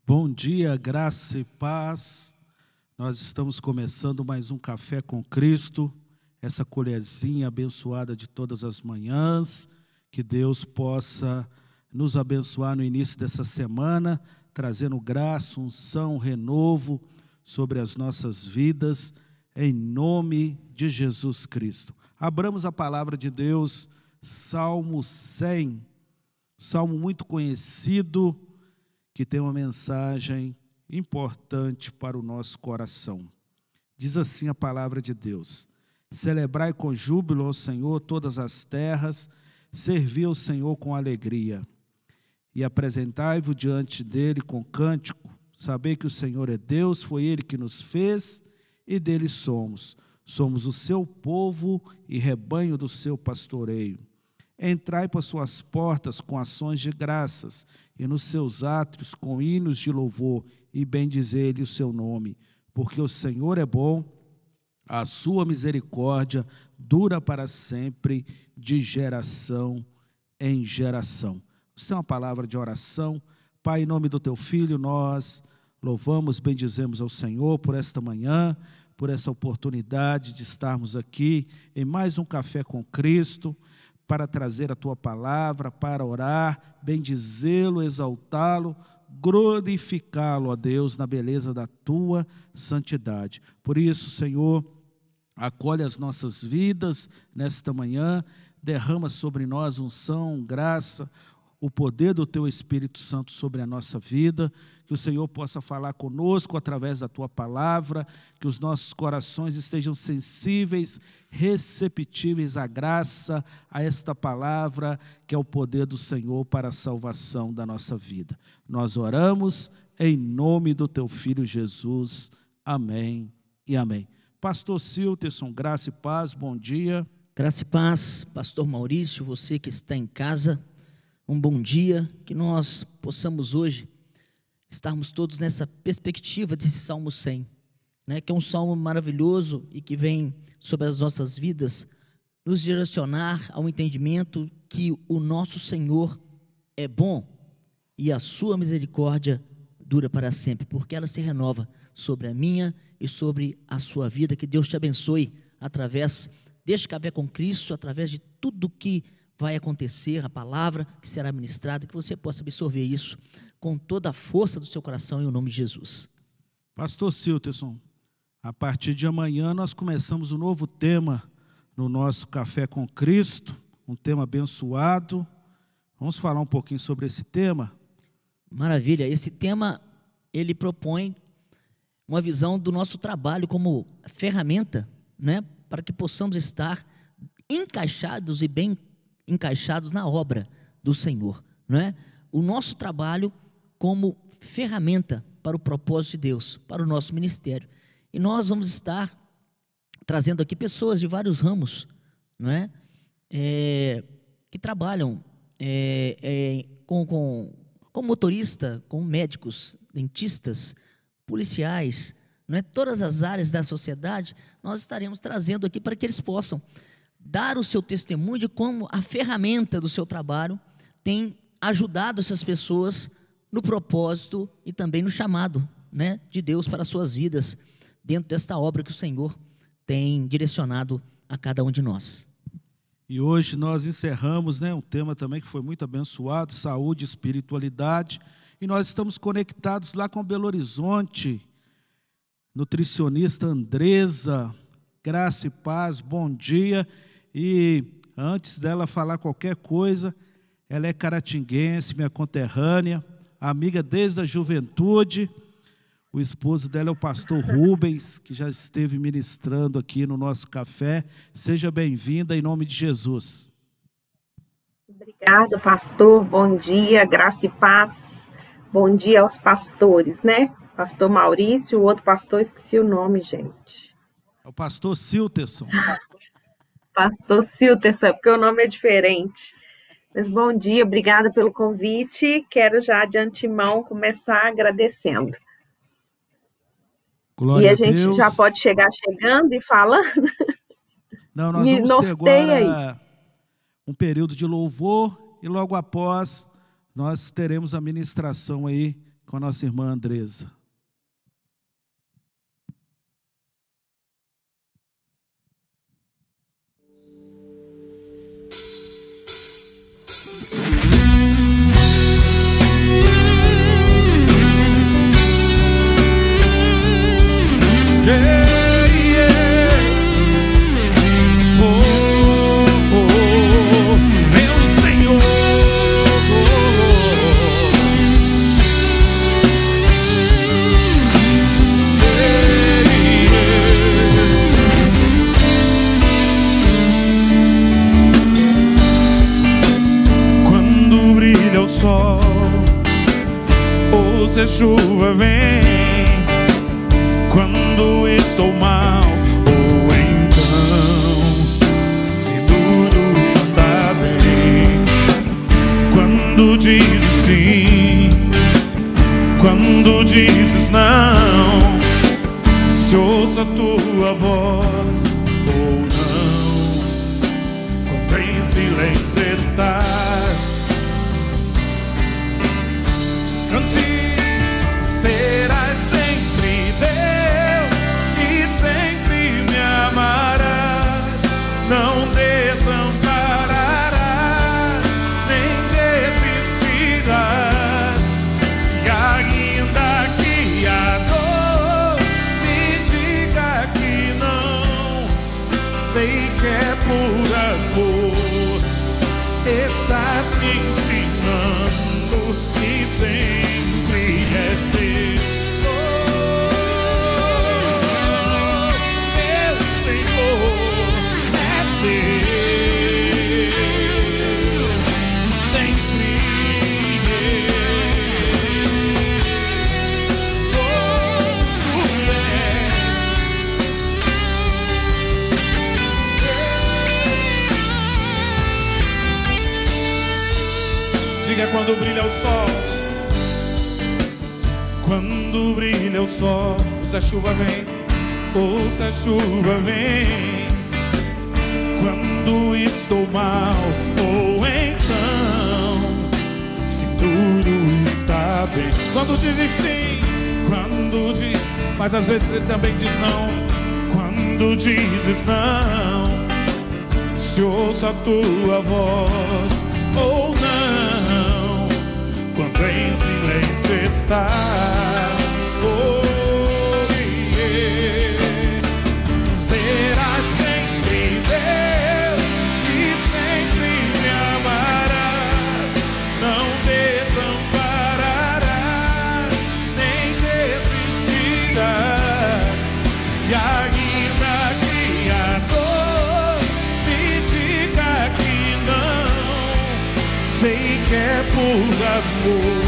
Bom dia, graça e paz. Nós estamos começando mais um Café com Cristo, essa colherzinha abençoada de todas as manhãs. Que Deus possa nos abençoar no início dessa semana, trazendo graça, unção, renovo sobre as nossas vidas, em nome de Jesus Cristo. Abramos a palavra de Deus, Salmo 100, salmo muito conhecido, que tem uma mensagem importante para o nosso coração. Diz assim a palavra de Deus: celebrai com júbilo ao Senhor todas as terras, servi ao Senhor com alegria, e apresentai-vos diante dele com cântico. Sabei que o Senhor é Deus, foi Ele que nos fez, e dele somos. Somos o seu povo e rebanho do seu pastoreio. Entrai por suas portas com ações de graças, e nos seus átrios com hinos de louvor, e bendizei-lhe o seu nome. Porque o Senhor é bom, a sua misericórdia dura para sempre, de geração em geração. Você tem uma palavra de oração? Pai, em nome do teu Filho, nós louvamos, bendizemos ao Senhor por esta manhã, por essa oportunidade de estarmos aqui em mais um Café com Cristo, para trazer a tua palavra, para orar, bendizê-lo, exaltá-lo, glorificá-lo, ó Deus, na beleza da tua santidade. Por isso, Senhor, acolhe as nossas vidas nesta manhã, derrama sobre nós unção, graça, o poder do teu Espírito Santo sobre a nossa vida, que o Senhor possa falar conosco através da tua palavra, que os nossos corações estejam sensíveis, receptíveis à graça, a esta palavra, que é o poder do Senhor para a salvação da nossa vida. Nós oramos em nome do teu Filho Jesus. Amém e amém. Pastor Silterson, graça e paz, bom dia. Graça e paz, pastor Maurício, você que está em casa, um bom dia, que nós possamos hoje estarmos todos nessa perspectiva desse Salmo 100, né, que é um salmo maravilhoso e que vem sobre as nossas vidas nos direcionar ao entendimento que o nosso Senhor é bom e a sua misericórdia dura para sempre, porque ela se renova sobre a minha e sobre a sua vida. Que Deus te abençoe através deste Café com Cristo, através de tudo que vai acontecer, a palavra que será ministrada, que você possa absorver isso com toda a força do seu coração, em nome de Jesus. Pastor Silterson, a partir de amanhã nós começamos um novo tema no nosso Café com Cristo, um tema abençoado. Vamos falar um pouquinho sobre esse tema? Maravilha, esse tema, ele propõe uma visão do nosso trabalho como ferramenta, né, para que possamos estar encaixados e bem encaixados na obra do Senhor, não é? O nosso trabalho como ferramenta para o propósito de Deus, para o nosso ministério. E nós vamos estar trazendo aqui pessoas de vários ramos, não é? Que trabalham com motorista, com médicos, dentistas, policiais, não é? Todas as áreas da sociedade, nós estaremos trazendo aqui para que eles possam dar o seu testemunho de como a ferramenta do seu trabalho tem ajudado essas pessoas no propósito e também no chamado, né, de Deus para as suas vidas, dentro desta obra que o Senhor tem direcionado a cada um de nós. E hoje nós encerramos, né, um tema também que foi muito abençoado, saúde e espiritualidade, e nós estamos conectados lá com Belo Horizonte, nutricionista Andresa, graça e paz, bom dia. E antes dela falar qualquer coisa, ela é caratinguense, minha conterrânea, amiga desde a juventude. O esposo dela é o pastor Rubens, que já esteve ministrando aqui no nosso café. Seja bem-vinda em nome de Jesus. Obrigada, pastor. Bom dia, graça e paz. Bom dia aos pastores, né? Pastor Maurício, o outro pastor, esqueci o nome, gente. É o pastor Silterson. Pastor Silterson, porque o nome é diferente. Mas bom dia, obrigada pelo convite. Quero já de antemão começar agradecendo. Glória e a a gente Deus. já pode chegar chegando e falando. Não, nós vamos ter agora um período de louvor e logo após nós teremos a ministração aí com a nossa irmã Andresa. Se a chuva vem quando estou mal, ou então se tudo está bem. Quando dizes sim, quando dizes não, se ouço a tua voz ou não. Quando em silêncio estás, cante. Serás sempre Deus e sempre me amarás, não desampararás, nem desistirás. E ainda que a dor me diga que não, sei que é por amor, estás me ensinando que sempre és Deus. Diga quando brilha o sol, quando brilha o sol, ou se a chuva vem, ou se a chuva vem, quando estou mal, ou então se tudo está bem. Quando dizes sim, quando diz, mas às vezes você também diz não. Quando dizes não, se ouço a tua voz ou não. Quando em silêncio está, oh, yeah. Serás sempre Deus e sempre me amarás, não desampararás, nem desistirás. E ainda que a dor me diga que não, sei que é por amor,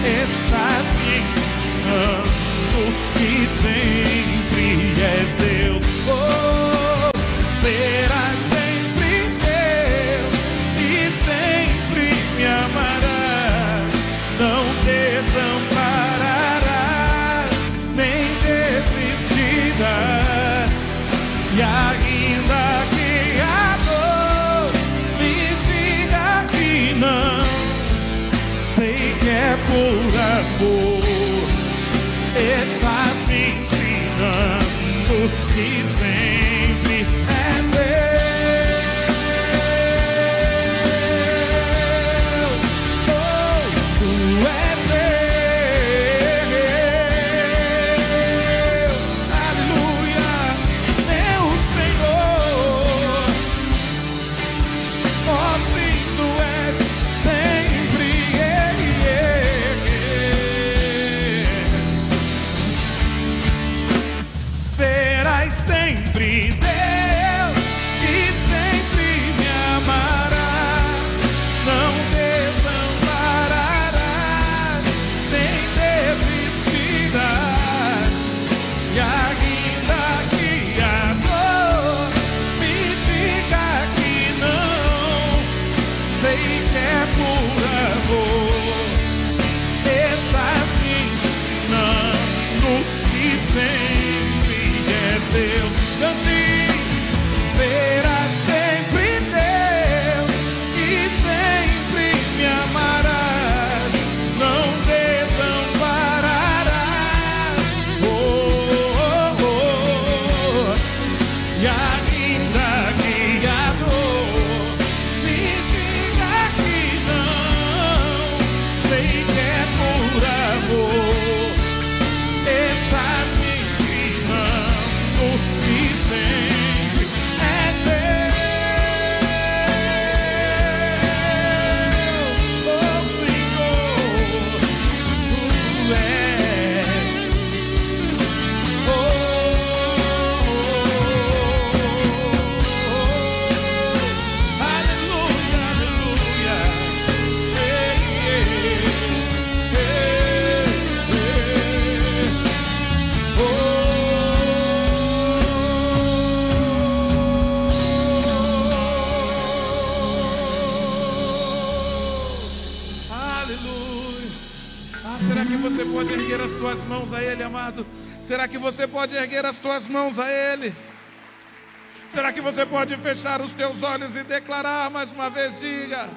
estás me ensinando que sempre és Deus. Oh, serás sempre Deus e sempre me amarás, não desampararás, nem desistirás. E ainda que a dor me diga que não, sei que é por amor, estás me ensinando que sempre és Deus. Oh, tu és Deus. Aleluia, meu Senhor. Oh, sim, tu és sempre serás sempre Deus e sempre me amarás, não desampararás, nem desistirás. E ainda que a dor me diga que não, sei que é por amor, estás me ensinando que sempre és Deus. Cante, serás sempre Deus e sempre me amarás, não desistirás. Será que você pode erguer as tuas mãos a Ele, amado? Será que você pode erguer as tuas mãos a Ele? Será que você pode fechar os teus olhos e declarar mais uma vez? Diga: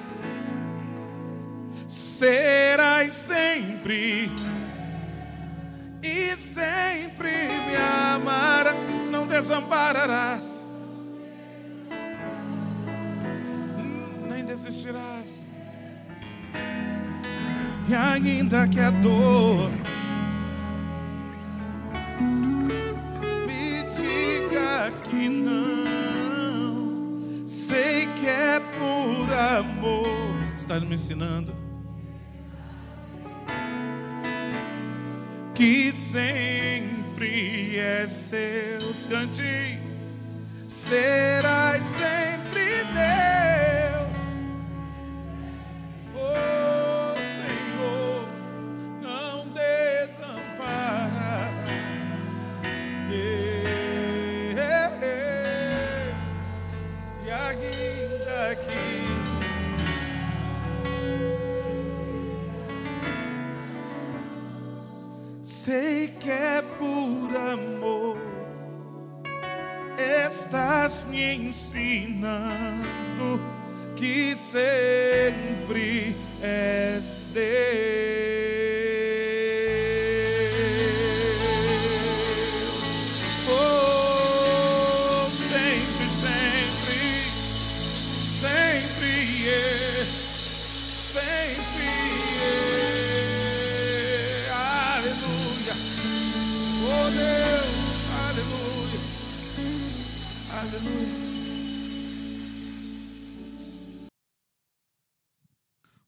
serás sempre e sempre me amarás, não desampararás, nem desistirás. E ainda que a dor me diga que não, sei que é por amor. Estás me ensinando que sempre és Deus. Cante: serás sempre Deus. Oh Senhor, não desamparará. E ainda que sei que é por amor, estás me ensinando que sempre és Deus. Oh, sempre, sempre, sempre sempre aleluia. Oh Deus, aleluia, aleluia.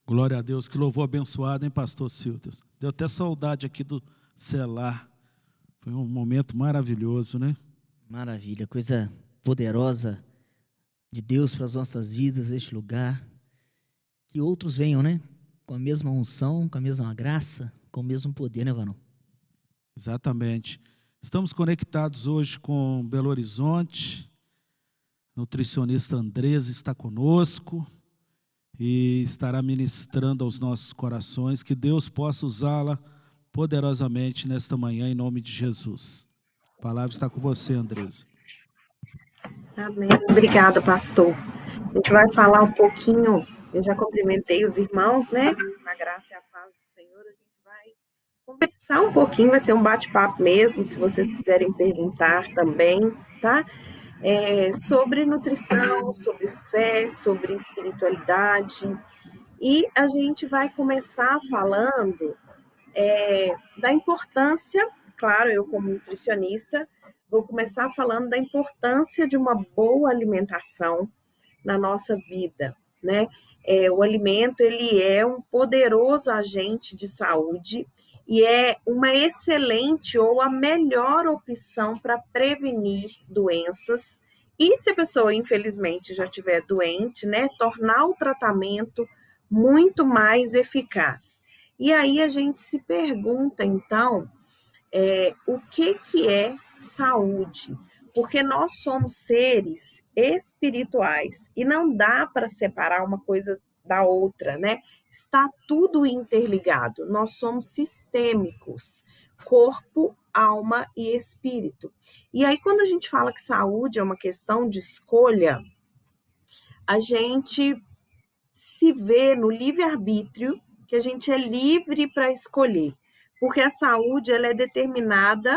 Glória a Deus, que louvor abençoado, hein, pastor Siltas? Deu até saudade aqui do celular. Foi um momento maravilhoso, né? Maravilha, coisa poderosa de Deus para as nossas vidas, este lugar. Que outros venham, né? Com a mesma unção, com a mesma graça, com o mesmo poder, né, Varão? Exatamente. Estamos conectados hoje com Belo Horizonte. A nutricionista Andresa está conosco e estará ministrando aos nossos corações. Que Deus possa usá-la poderosamente nesta manhã, em nome de Jesus. A palavra está com você, Andresa. Amém. Obrigada, pastor. A gente vai falar um pouquinho, eu já cumprimentei os irmãos, né? Na graça e a paz do Senhor, a gente vai conversar um pouquinho, vai ser um bate-papo mesmo, se vocês quiserem perguntar também, tá? Sobre nutrição, sobre fé, sobre espiritualidade. E a gente vai começar falando da importância, claro, eu como nutricionista, vou começar falando da importância de uma boa alimentação na nossa vida, né? O alimento, ele é um poderoso agente de saúde e é uma excelente ou a melhor opção para prevenir doenças. E se a pessoa, infelizmente, já estiver doente, né, tornar o tratamento muito mais eficaz. E aí a gente se pergunta, então, o que é saúde? Porque nós somos seres espirituais e não dá para separar uma coisa da outra, né? Está tudo interligado. Nós somos sistêmicos, corpo, alma e espírito. E aí, quando a gente fala que saúde é uma questão de escolha, a gente se vê no livre-arbítrio, que a gente é livre para escolher. Porque a saúde, ela é determinada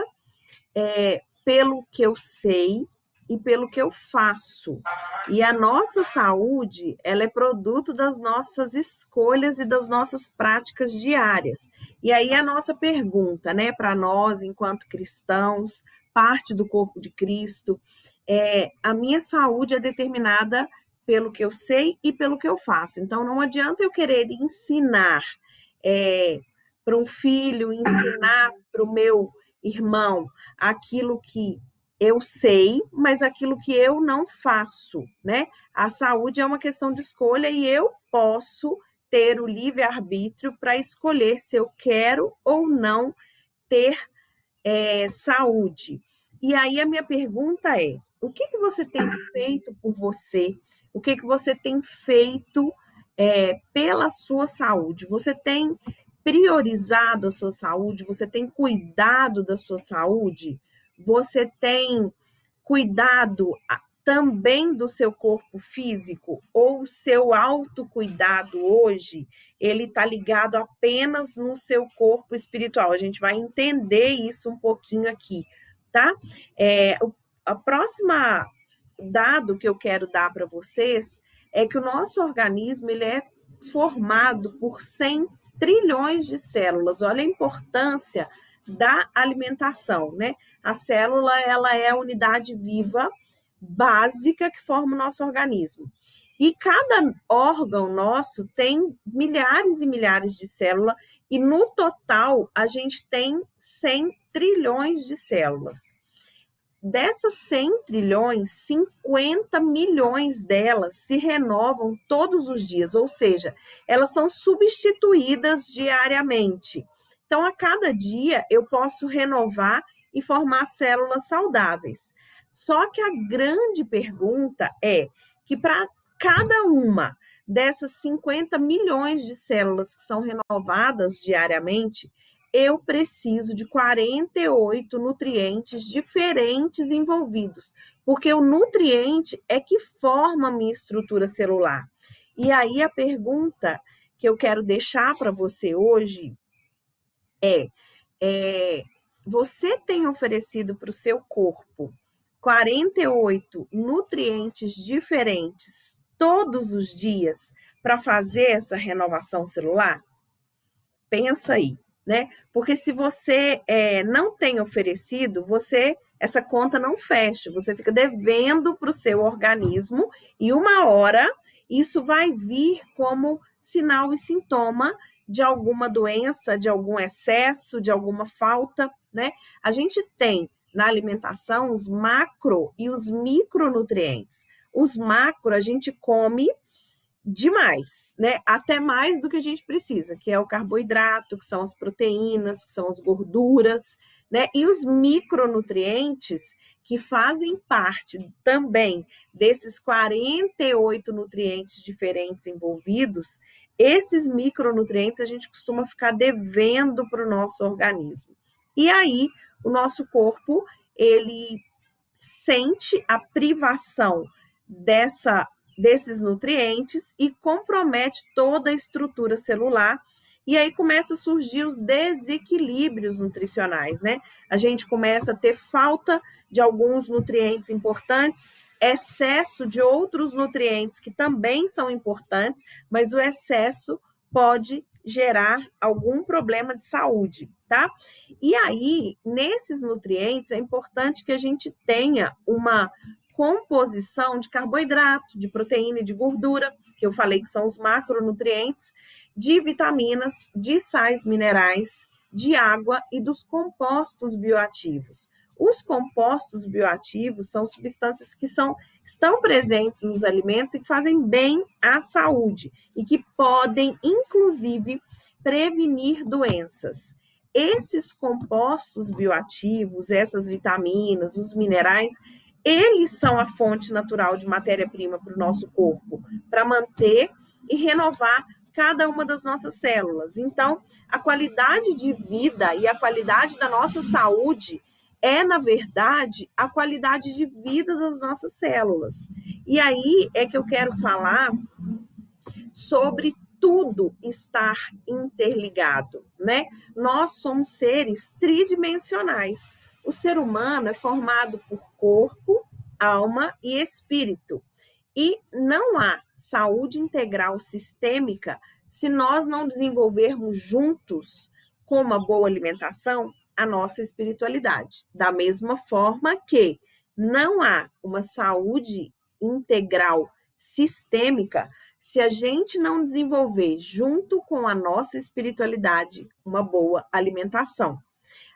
pelo que eu sei e pelo que eu faço. E a nossa saúde, ela é produto das nossas escolhas e das nossas práticas diárias. E aí a nossa pergunta, né, para nós, enquanto cristãos, parte do corpo de Cristo, a minha saúde é determinada pelo que eu sei e pelo que eu faço. Então, não adianta eu querer ensinar para um filho, ensinar para o meu irmão aquilo que eu sei, mas aquilo que eu não faço, né? A saúde é uma questão de escolha e eu posso ter o livre-arbítrio para escolher se eu quero ou não ter saúde. E aí a minha pergunta é, o que você tem feito por você? O que você tem feito pela sua saúde? Você tem priorizado a sua saúde? Você tem cuidado da sua saúde? Você tem cuidado também do seu corpo físico? Ou o seu autocuidado hoje, ele está ligado apenas no seu corpo espiritual? A gente vai entender isso um pouquinho aqui, tá? A próxima dado que eu quero dar para vocês é que o nosso organismo ele é formado por 100 trilhões de células. Olha a importância da alimentação, né? A célula, ela é a unidade viva básica que forma o nosso organismo. E cada órgão nosso tem milhares e milhares de células, e no total a gente tem 100 trilhões de células. Dessas 100 trilhões, 50 milhões delas se renovam todos os dias, ou seja, elas são substituídas diariamente. Então, a cada dia eu posso renovar e formar células saudáveis. Só que a grande pergunta é que para cada uma dessas 50 milhões de células que são renovadas diariamente, eu preciso de 48 nutrientes diferentes envolvidos, porque o nutriente é que forma a minha estrutura celular. E aí a pergunta que eu quero deixar para você hoje você tem oferecido para o seu corpo 48 nutrientes diferentes todos os dias para fazer essa renovação celular? Pensa aí, né? Porque se você não tem oferecido, essa conta não fecha, você fica devendo para o seu organismo e uma hora isso vai vir como sinal e sintoma de alguma doença, de algum excesso, de alguma falta, né? A gente tem na alimentação os macro e os micronutrientes. Os macro a gente come demais, né? Até mais do que a gente precisa, que é o carboidrato, que são as proteínas, que são as gorduras, né? E os micronutrientes, que fazem parte também desses 48 nutrientes diferentes envolvidos, esses micronutrientes a gente costuma ficar devendo para o nosso organismo. E aí, o nosso corpo, ele sente a privação desses nutrientes e compromete toda a estrutura celular. E aí começa a surgir os desequilíbrios nutricionais, né? A gente começa a ter falta de alguns nutrientes importantes, excesso de outros nutrientes que também são importantes, mas o excesso pode gerar algum problema de saúde, tá? E aí, nesses nutrientes, é importante que a gente tenha uma composição de carboidrato, de proteína e de gordura, que eu falei que são os macronutrientes, de vitaminas, de sais minerais, de água e dos compostos bioativos. Os compostos bioativos são substâncias que estão presentes nos alimentos e que fazem bem à saúde e que podem, inclusive, prevenir doenças. Esses compostos bioativos, essas vitaminas, os minerais, eles são a fonte natural de matéria-prima para o nosso corpo, para manter e renovar cada uma das nossas células. Então, a qualidade de vida e a qualidade da nossa saúde na verdade, a qualidade de vida das nossas células. E aí é que eu quero falar sobre tudo estar interligado, né? Nós somos seres tridimensionais. O ser humano é formado por corpo, alma e espírito. E não há saúde integral sistêmica se nós não desenvolvermos juntos, com uma boa alimentação, a nossa espiritualidade. Da mesma forma que não há uma saúde integral sistêmica se a gente não desenvolver, junto com a nossa espiritualidade, uma boa alimentação.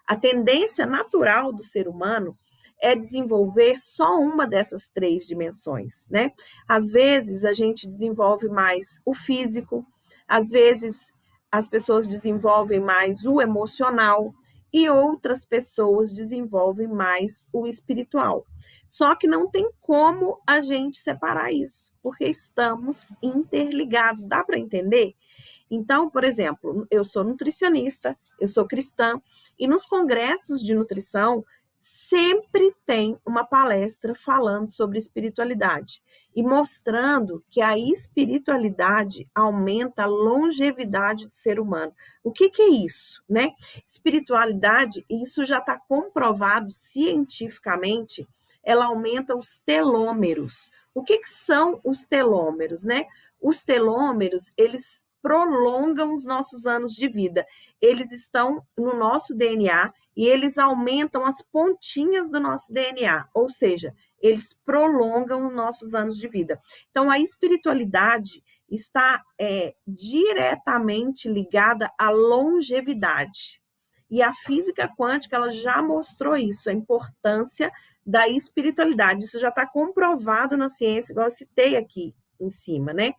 A tendência natural do ser humano é desenvolver só uma dessas 3 dimensões, né? Às vezes a gente desenvolve mais o físico, às vezes as pessoas desenvolvem mais o emocional e outras pessoas desenvolvem mais o espiritual. Só que não tem como a gente separar isso, porque estamos interligados. Dá para entender? Então, por exemplo, eu sou nutricionista, eu sou cristã, e nos congressos de nutrição sempre tem uma palestra falando sobre espiritualidade e mostrando que a espiritualidade aumenta a longevidade do ser humano. O que é isso, né? Espiritualidade, isso já está comprovado cientificamente, ela aumenta os telômeros. O que são os telômeros, né? Os telômeros, eles prolongam os nossos anos de vida. Eles estão no nosso DNA e eles aumentam as pontinhas do nosso DNA, ou seja, eles prolongam os nossos anos de vida. Então, a espiritualidade está diretamente ligada à longevidade. E a física quântica, ela já mostrou isso, a importância da espiritualidade. Isso já está comprovado na ciência, igual eu citei aqui em cima, né?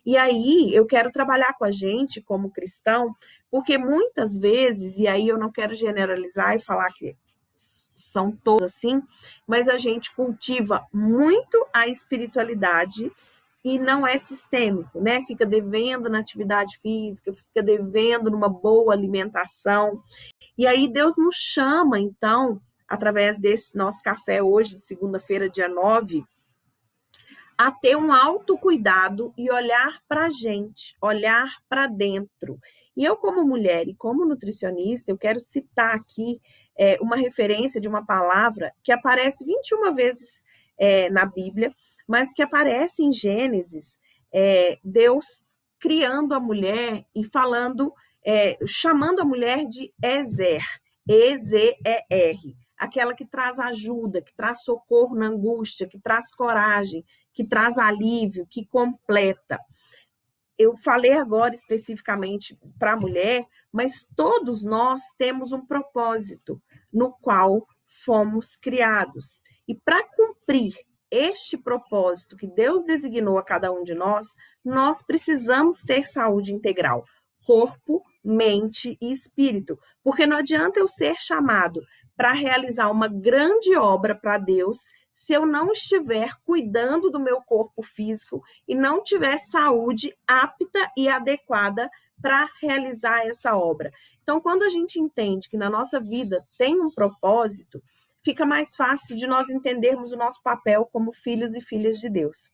E aí, eu quero trabalhar com a gente como cristão, porque muitas vezes, e aí eu não quero generalizar e falar que são todos assim, mas a gente cultiva muito a espiritualidade e não é sistêmico, né? Fica devendo na atividade física, fica devendo numa boa alimentação. E aí Deus nos chama, então, através desse nosso café hoje, de segunda-feira, dia 9, a ter um autocuidado e olhar para a gente, olhar para dentro. E eu, como mulher e como nutricionista, eu quero citar aqui uma referência de uma palavra que aparece 21 vezes na Bíblia, mas que aparece em Gênesis, Deus criando a mulher e falando, chamando a mulher de Ezer, E-Z-E-R, aquela que traz ajuda, que traz socorro na angústia, que traz coragem, que traz alívio, que completa. Eu falei agora especificamente para a mulher, mas todos nós temos um propósito no qual fomos criados. E para cumprir este propósito que Deus designou a cada um de nós, nós precisamos ter saúde integral, corpo, mente e espírito. Porque não adianta eu ser chamado para realizar uma grande obra para Deus se eu não estiver cuidando do meu corpo físico e não tiver saúde apta e adequada para realizar essa obra. Então, quando a gente entende que na nossa vida tem um propósito, fica mais fácil de nós entendermos o nosso papel como filhos e filhas de Deus.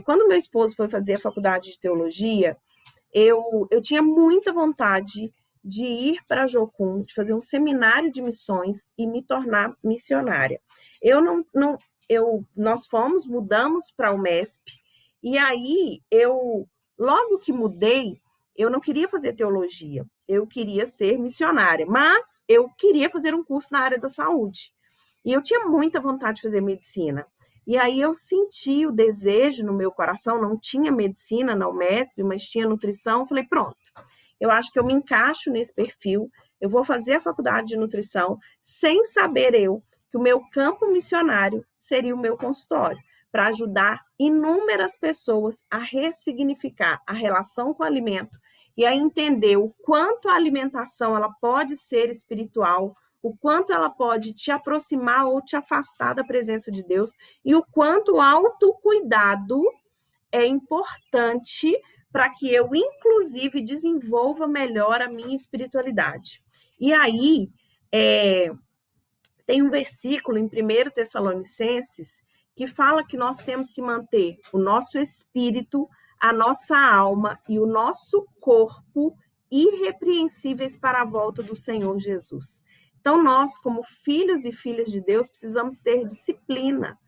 Quando meu esposo foi fazer a faculdade de teologia, eu tinha muita vontade de ir para Jocum, de fazer um seminário de missões e me tornar missionária. Nós mudamos para o MESP, e aí logo que mudei, eu não queria fazer teologia, eu queria ser missionária, mas eu queria fazer um curso na área da saúde. E eu tinha muita vontade de fazer medicina. E aí eu senti o desejo no meu coração, não tinha medicina na UMESP, mas tinha nutrição, falei, pronto, eu acho que eu me encaixo nesse perfil, eu vou fazer a faculdade de nutrição, sem saber que o meu campo missionário seria o meu consultório, para ajudar inúmeras pessoas a ressignificar a relação com o alimento e a entender o quanto a alimentação ela pode ser espiritual, o quanto ela pode te aproximar ou te afastar da presença de Deus e o quanto o autocuidado é importante para que eu, inclusive, desenvolva melhor a minha espiritualidade. E aí, tem um versículo em 1 Tessalonicenses que fala que nós temos que manter o nosso espírito, a nossa alma e o nosso corpo irrepreensíveis para a volta do Senhor Jesus. Então, nós, como filhos e filhas de Deus, precisamos ter disciplina.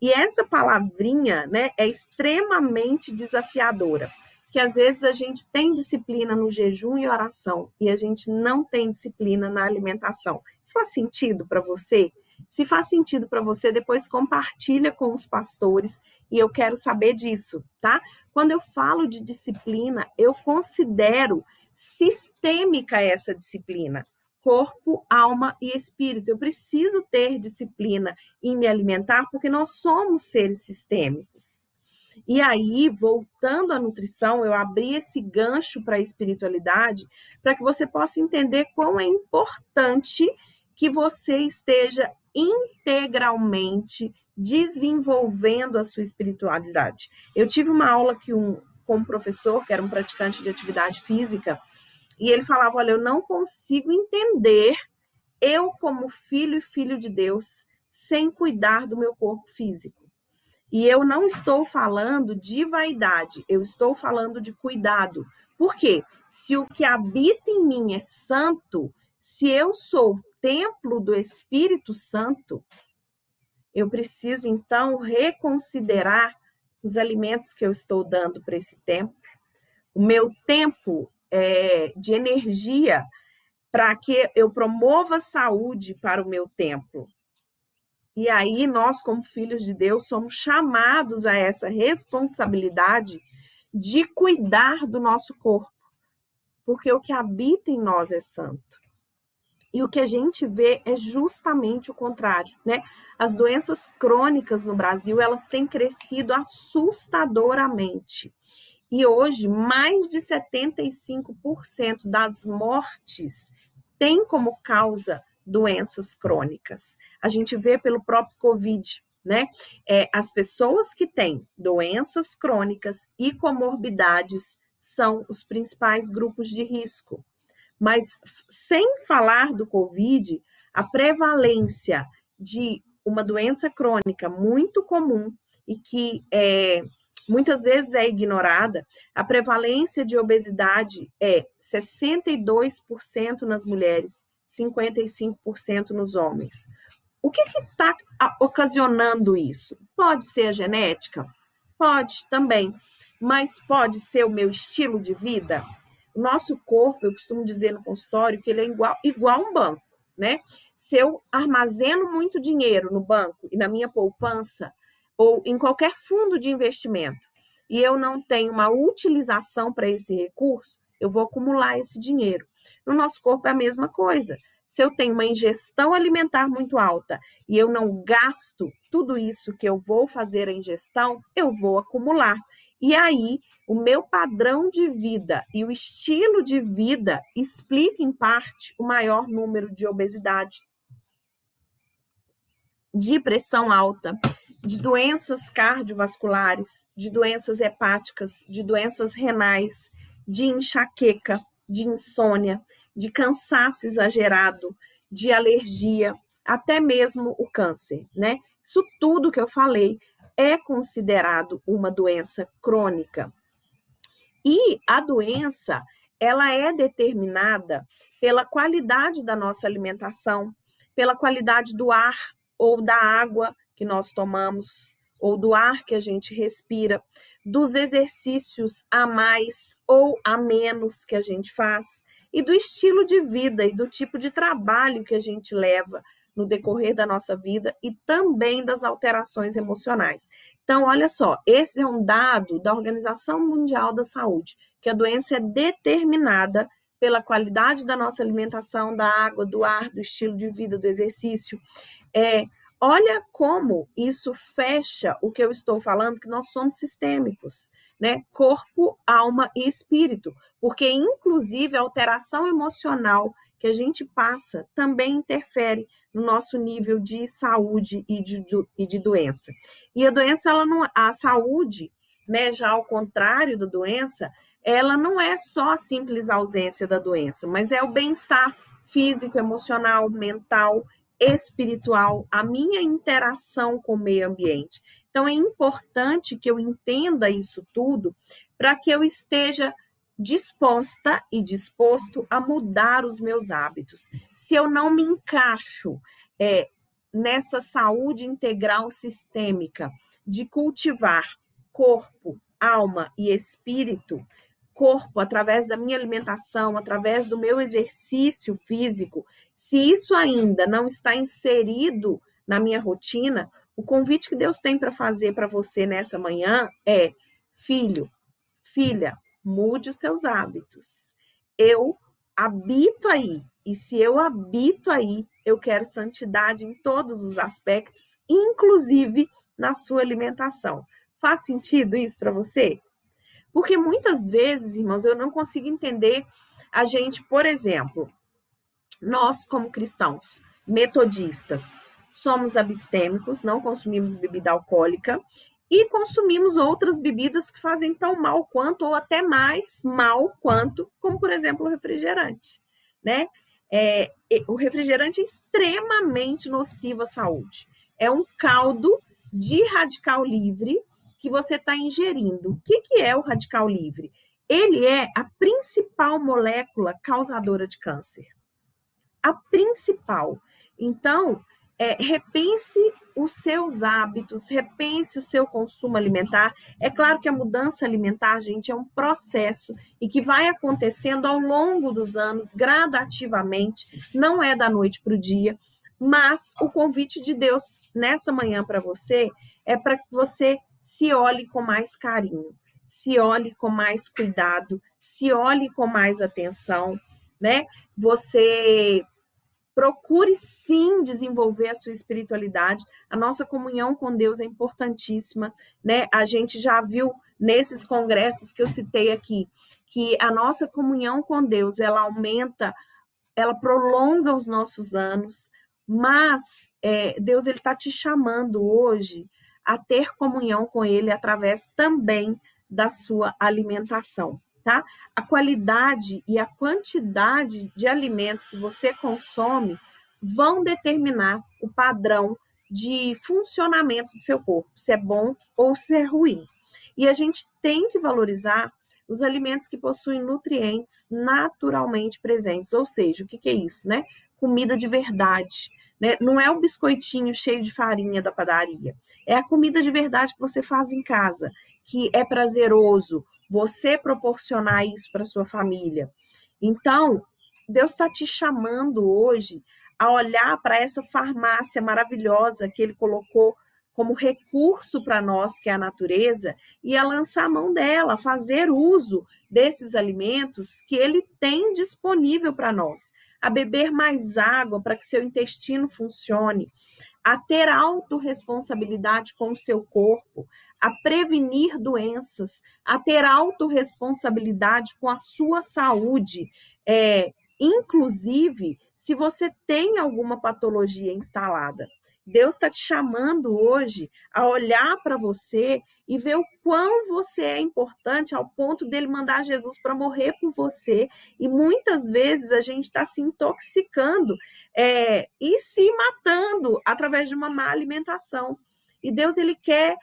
E essa palavrinha, né, é extremamente desafiadora, que às vezes a gente tem disciplina no jejum e oração e a gente não tem disciplina na alimentação. Isso faz sentido para você? Se faz sentido para você, depois compartilha com os pastores e eu quero saber disso, tá? Quando eu falo de disciplina, eu considero sistêmica essa disciplina. Corpo, alma e espírito. Eu preciso ter disciplina em me alimentar porque nós somos seres sistêmicos. E aí, voltando à nutrição, eu abri esse gancho para a espiritualidade para que você possa entender quão é importante que você esteja integralmente desenvolvendo a sua espiritualidade. Eu tive uma aula que um com um professor, que era um praticante de atividade física, e ele falava, olha, eu não consigo entender eu como filho e filho de Deus sem cuidar do meu corpo físico. E eu não estou falando de vaidade, eu estou falando de cuidado. Por quê? Se o que habita em mim é santo, se eu sou templo do Espírito Santo, eu preciso, então, reconsiderar os alimentos que eu estou dando para esse templo, o meu tempo de energia para que eu promova saúde para o meu templo. E aí, nós, como filhos de Deus, somos chamados a essa responsabilidade de cuidar do nosso corpo, porque o que habita em nós é santo. E o que a gente vê é justamente o contrário, né? As doenças crônicas no Brasil, elas têm crescido assustadoramente. E hoje, mais de 75% das mortes tem como causa doenças crônicas. A gente vê pelo próprio Covid, né? As pessoas que têm doenças crônicas e comorbidades são os principais grupos de risco. Mas, sem falar do Covid, a prevalência de uma doença crônica muito comum e que muitas vezes é ignorada, a prevalência de obesidade é 62% nas mulheres, 55% nos homens. O que está ocasionando isso? Pode ser a genética? Pode também, mas pode ser o meu estilo de vida? O nosso corpo, eu costumo dizer no consultório, que ele é igual um banco, né? Se eu armazeno muito dinheiro no banco e na minha poupança, ou em qualquer fundo de investimento, e eu não tenho uma utilização para esse recurso, eu vou acumular esse dinheiro. No nosso corpo é a mesma coisa. Se eu tenho uma ingestão alimentar muito alta e eu não gasto tudo isso que eu vou fazer a ingestão, eu vou acumular. E aí, o meu padrão de vida e o estilo de vida explica, em parte, o maior número de obesidade, de pressão alta, de doenças cardiovasculares, de doenças hepáticas, de doenças renais, de enxaqueca, de insônia, de cansaço exagerado, de alergia, até mesmo o câncer, né? Isso tudo que eu falei é considerado uma doença crônica. E a doença, ela é determinada pela qualidade da nossa alimentação, pela qualidade do ar ou da água que nós tomamos, ou do ar que a gente respira, dos exercícios a mais ou a menos que a gente faz, e do estilo de vida e do tipo de trabalho que a gente leva no decorrer da nossa vida e também das alterações emocionais. Então, olha só, esse é um dado da Organização Mundial da Saúde, que a doença é determinada pela qualidade da nossa alimentação, da água, do ar, do estilo de vida, do exercício. Olha como isso fecha o que eu estou falando, que nós somos sistêmicos, né? Corpo, alma e espírito, porque inclusive a alteração emocional que a gente passa também interfere no nosso nível de saúde e de doença. E a doença, a saúde, né, já ao contrário da doença, ela não é só a simples ausência da doença, mas é o bem-estar físico, emocional, mental, espiritual, a minha interação com o meio ambiente. Então, é importante que eu entenda isso tudo para que eu esteja disposta e disposto a mudar os meus hábitos. Se eu não me encaixo nessa saúde integral sistêmica de cultivar corpo, alma e espírito, corpo através da minha alimentação, através do meu exercício físico, se isso ainda não está inserido na minha rotina, o convite que Deus tem para fazer para você nessa manhã é: filho, filha, mude os seus hábitos. Eu habito aí, e se eu habito aí, eu quero santidade em todos os aspectos, inclusive na sua alimentação. Faz sentido isso para você? Porque muitas vezes, irmãos, eu não consigo entender a gente, por exemplo, nós como cristãos, metodistas, somos abstêmicos, não consumimos bebida alcoólica e consumimos outras bebidas que fazem tão mal quanto, ou até mais mal quanto, como, por exemplo, o refrigerante, né? O refrigerante é extremamente nocivo à saúde. É um caldo de radical livre que você está ingerindo. O que é o radical livre? Ele é a principal molécula causadora de câncer. A principal. Então, repense os seus hábitos, repense o seu consumo alimentar. É claro que a mudança alimentar, gente, é um processo e que vai acontecendo ao longo dos anos, gradativamente, não é da noite para o dia, mas o convite de Deus nessa manhã para você é para que você se olhe com mais carinho, se olhe com mais cuidado, se olhe com mais atenção, né? Você procure sim desenvolver a sua espiritualidade. A nossa comunhão com Deus é importantíssima, né? A gente já viu nesses congressos que eu citei aqui, que a nossa comunhão com Deus, ela aumenta, ela prolonga os nossos anos, mas Deus ele está te chamando hoje a ter comunhão com Ele através também da sua alimentação. Tá? A qualidade e a quantidade de alimentos que você consome vão determinar o padrão de funcionamento do seu corpo, se é bom ou se é ruim. E a gente tem que valorizar os alimentos que possuem nutrientes naturalmente presentes, ou seja, o que é isso, né? Comida de verdade, né? Não é o biscoitinho cheio de farinha da padaria, é a comida de verdade que você faz em casa, que é prazeroso, você proporcionar isso para sua família. Então, Deus está te chamando hoje a olhar para essa farmácia maravilhosa que Ele colocou como recurso para nós, que é a natureza, e a lançar a mão dela, a fazer uso desses alimentos que Ele tem disponível para nós, a beber mais água para que seu intestino funcione, a ter autorresponsabilidade com o seu corpo, a prevenir doenças, a ter autorresponsabilidade com a sua saúde, inclusive se você tem alguma patologia instalada. Deus está te chamando hoje a olhar para você e ver o quão você é importante ao ponto dele mandar Jesus para morrer por você. E muitas vezes a gente está se intoxicando e se matando através de uma má alimentação. E Deus ele quer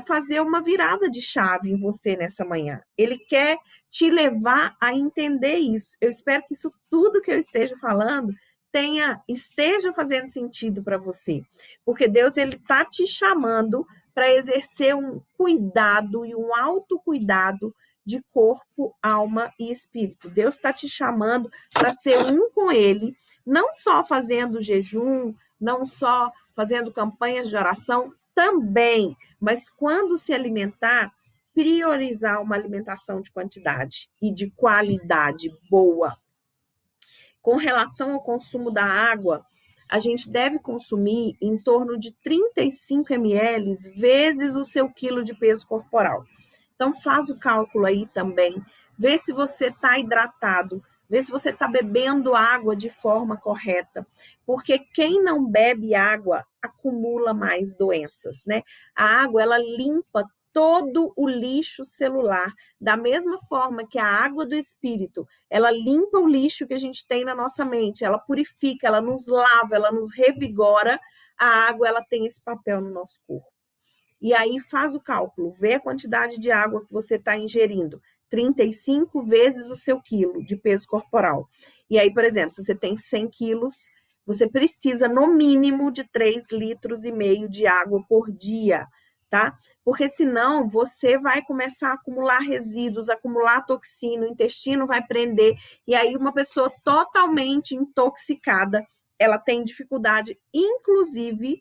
fazer uma virada de chave em você nessa manhã. Ele quer te levar a entender isso. Eu espero que isso tudo que eu esteja falando esteja fazendo sentido para você, porque Deus ele está te chamando para exercer um cuidado e um autocuidado de corpo, alma e espírito. Deus está te chamando para ser um com Ele, não só fazendo jejum, não só fazendo campanhas de oração, também, mas quando se alimentar, priorizar uma alimentação de quantidade e de qualidade boa. Com relação ao consumo da água, a gente deve consumir em torno de 35 ml vezes o seu quilo de peso corporal. Então, faz o cálculo aí também. Vê se você está hidratado, vê se você está bebendo água de forma correta. Porque quem não bebe água acumula mais doenças, né? A água, ela limpa todo o lixo celular, da mesma forma que a água do Espírito, ela limpa o lixo que a gente tem na nossa mente, ela purifica, ela nos lava, ela nos revigora, a água ela tem esse papel no nosso corpo. E aí faz o cálculo, vê a quantidade de água que você está ingerindo, 35 vezes o seu quilo de peso corporal. E aí, por exemplo, se você tem 100 quilos, você precisa no mínimo de 3,5 litros de água por dia, tá? Porque senão você vai começar a acumular resíduos, acumular toxina, o intestino vai prender, e aí uma pessoa totalmente intoxicada, ela tem dificuldade, inclusive,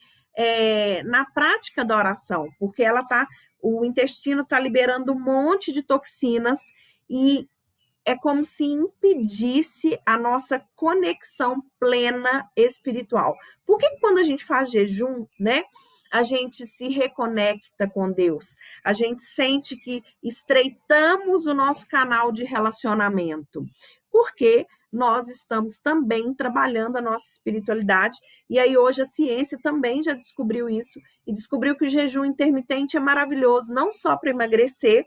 na prática da oração, porque o intestino está liberando um monte de toxinas e é como se impedisse a nossa conexão plena espiritual. Por que quando a gente faz jejum, né? A gente se reconecta com Deus, a gente sente que estreitamos o nosso canal de relacionamento, porque nós estamos também trabalhando a nossa espiritualidade. E aí hoje a ciência também já descobriu isso e descobriu que o jejum intermitente é maravilhoso, não só para emagrecer,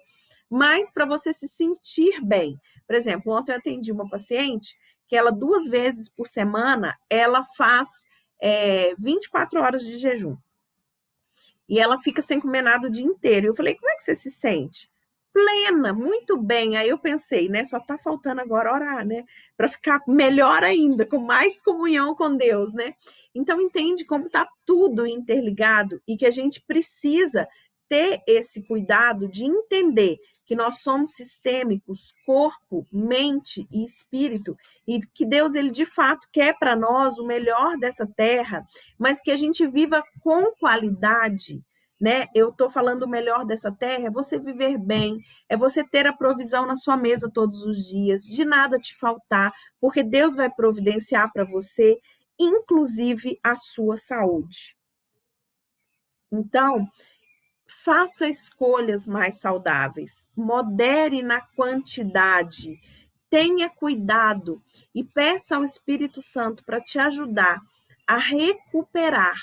mas para você se sentir bem. Por exemplo, ontem eu atendi uma paciente que ela 2 vezes por semana, ela faz 24 horas de jejum. E ela fica sem comer nada o dia inteiro. Eu falei, como é que você se sente? Plena, muito bem. Aí eu pensei, né? Só tá faltando agora orar, né? Para ficar melhor ainda, com mais comunhão com Deus, né? Então entende como tá tudo interligado e que a gente precisa ter esse cuidado de entender que nós somos sistêmicos, corpo, mente e espírito, e que Deus, ele de fato quer para nós o melhor dessa terra, mas que a gente viva com qualidade, né? Eu estou falando o melhor dessa terra, é você viver bem, é você ter a provisão na sua mesa todos os dias, de nada te faltar, porque Deus vai providenciar para você, inclusive a sua saúde. Então, faça escolhas mais saudáveis, modere na quantidade, tenha cuidado e peça ao Espírito Santo para te ajudar a recuperar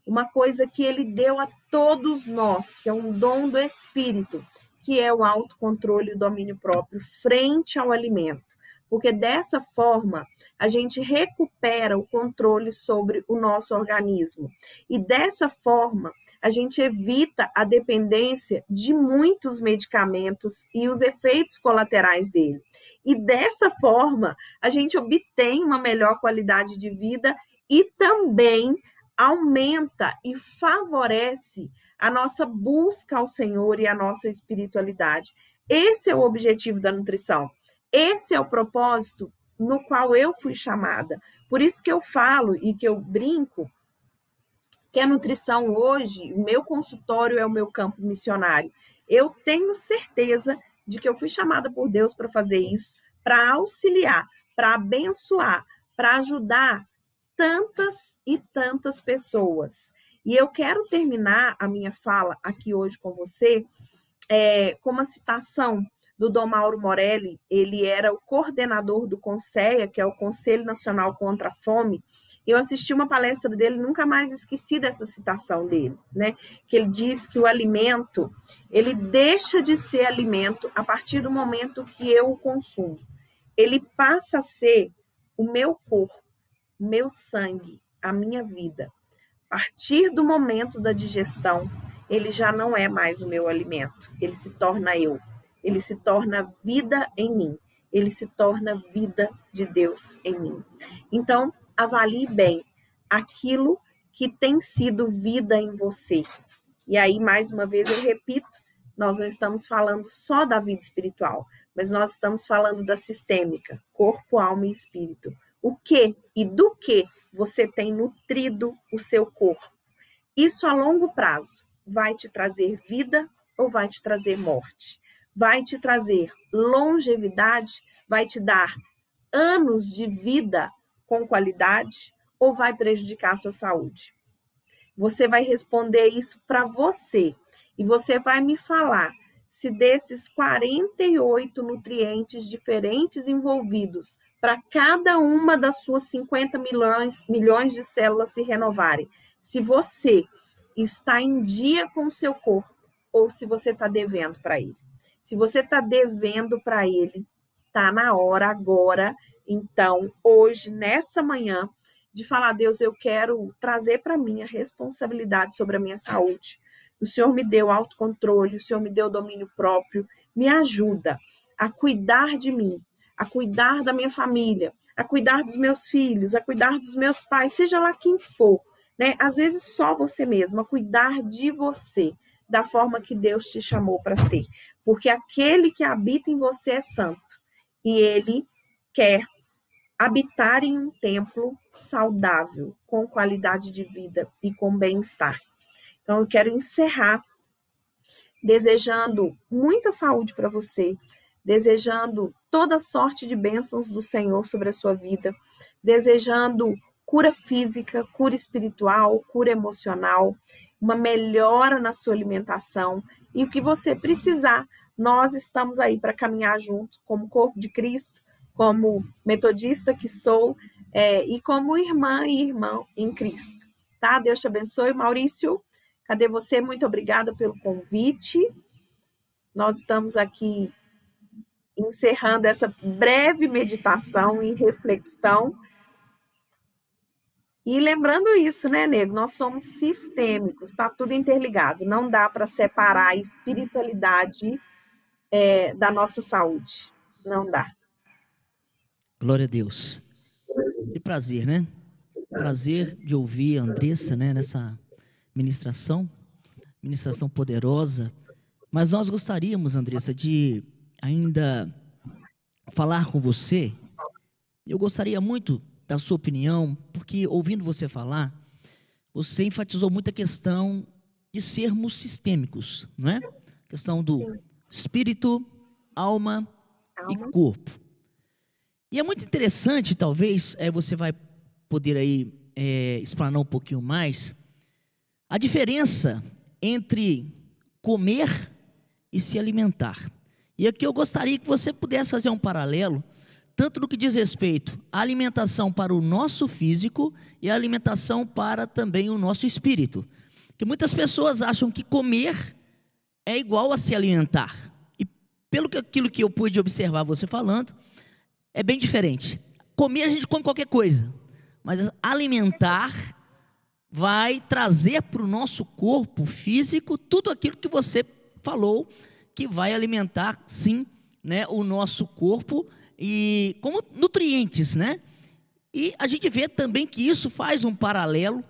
uma coisa que ele deu a todos nós, que é um dom do Espírito, que é o autocontrole e o domínio próprio frente ao alimento. Porque dessa forma a gente recupera o controle sobre o nosso organismo. E dessa forma a gente evita a dependência de muitos medicamentos e os efeitos colaterais dele. E dessa forma a gente obtém uma melhor qualidade de vida e também aumenta e favorece a nossa busca ao Senhor e a nossa espiritualidade. Esse é o objetivo da nutrição. Esse é o propósito no qual eu fui chamada. Por isso que eu falo e que eu brinco que a nutrição hoje, o meu consultório é o meu campo missionário. Eu tenho certeza de que eu fui chamada por Deus para fazer isso, para auxiliar, para abençoar, para ajudar tantas e tantas pessoas. E eu quero terminar a minha fala aqui hoje com você com uma citação do Dom Mauro Morelli. Ele era o coordenador do CONSEA, que é o Conselho Nacional contra a Fome. Eu assisti uma palestra dele, nunca mais esqueci dessa citação dele, né? Que ele diz que o alimento, ele deixa de ser alimento a partir do momento que eu o consumo. Ele passa a ser o meu corpo, o meu sangue, a minha vida. A partir do momento da digestão, ele já não é mais o meu alimento, ele se torna eu. Ele se torna vida em mim. Ele se torna vida de Deus em mim. Então, avalie bem aquilo que tem sido vida em você. E aí, mais uma vez, eu repito, nós não estamos falando só da vida espiritual, mas nós estamos falando da sistêmica, corpo, alma e espírito. O que e do que você tem nutrido o seu corpo? Isso a longo prazo vai te trazer vida ou vai te trazer morte? Vai te trazer longevidade, vai te dar anos de vida com qualidade ou vai prejudicar a sua saúde? Você vai responder isso para você e você vai me falar se desses 48 nutrientes diferentes envolvidos para cada uma das suas 50 milhões de células se renovarem, se você está em dia com o seu corpo ou se você está devendo para ele. Se você está devendo para ele, está na hora agora, então, hoje, nessa manhã, de falar, Deus, eu quero trazer para mim a responsabilidade sobre a minha saúde. O Senhor me deu autocontrole, o Senhor me deu domínio próprio, me ajuda a cuidar de mim, a cuidar da minha família, a cuidar dos meus filhos, a cuidar dos meus pais, seja lá quem for, né? Às vezes só você mesmo, a cuidar de você, da forma que Deus te chamou para ser. Porque aquele que habita em você é santo. E ele quer habitar em um templo saudável, com qualidade de vida e com bem-estar. Então, eu quero encerrar desejando muita saúde para você, desejando toda sorte de bênçãos do Senhor sobre a sua vida, desejando cura física, cura espiritual, cura emocional, uma melhora na sua alimentação e o que você precisar, nós estamos aí para caminhar junto como corpo de Cristo como metodista que sou, e como irmã e irmão em Cristo. Tá? Deus te abençoe. Maurício, cadê você? Muito obrigada pelo convite. Nós estamos aqui encerrando essa breve meditação e reflexão. E lembrando isso, né, nego? Nós somos sistêmicos, está tudo interligado. Não dá para separar a espiritualidade da nossa saúde. Não dá. Glória a Deus. Que prazer, né? Prazer de ouvir a Andressa, né, nessa ministração poderosa. Mas nós gostaríamos, Andressa, de ainda falar com você. Eu gostaria muito da sua opinião, porque ouvindo você falar, você enfatizou muito a questão de sermos sistêmicos, não é? A questão do espírito, alma e corpo. E é muito interessante, talvez, você vai poder aí explanar um pouquinho mais, a diferença entre comer e se alimentar. E aqui eu gostaria que você pudesse fazer um paralelo, tanto no que diz respeito à alimentação para o nosso físico e a alimentação para também o nosso espírito. Porque muitas pessoas acham que comer é igual a se alimentar. E pelo que aquilo que eu pude observar você falando, é bem diferente. Comer a gente come qualquer coisa, mas alimentar vai trazer para o nosso corpo físico tudo aquilo que você falou, que vai alimentar, sim, né, o nosso corpo, e como nutrientes, né? E a gente vê também que isso faz um paralelo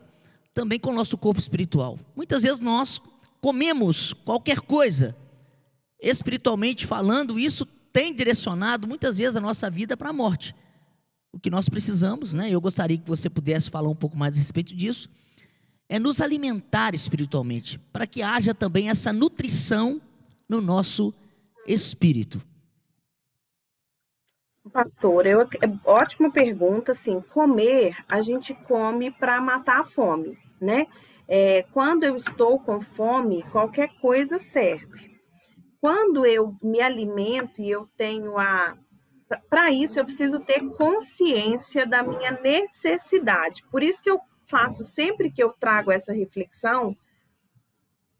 também com o nosso corpo espiritual. Muitas vezes nós comemos qualquer coisa, espiritualmente falando, isso tem direcionado muitas vezes a nossa vida para a morte. O que nós precisamos, né? Eu gostaria que você pudesse falar um pouco mais a respeito disso, é nos alimentar espiritualmente, para que haja também essa nutrição no nosso espírito. Pastor, ótima pergunta. Assim, comer, a gente come para matar a fome, né? Quando eu estou com fome, qualquer coisa serve. Quando eu me alimento e eu tenho para isso, eu preciso ter consciência da minha necessidade. Por isso que eu faço, sempre que eu trago essa reflexão,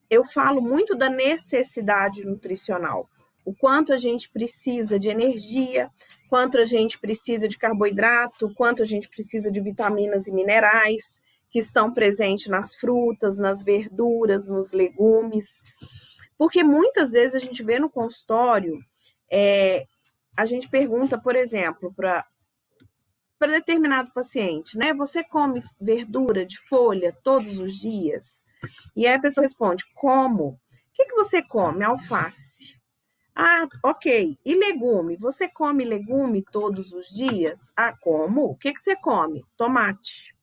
eu falo muito da necessidade nutricional. O quanto a gente precisa de energia, quanto a gente precisa de carboidrato, quanto a gente precisa de vitaminas e minerais que estão presentes nas frutas, nas verduras, nos legumes. Porque muitas vezes a gente vê no consultório, a gente pergunta, por exemplo, para determinado paciente, né? Você come verdura de folha todos os dias? E aí a pessoa responde, como? O que você come? Alface. Ah, ok. E legume? Você come legume todos os dias? Ah, como? O que você come? Tomate.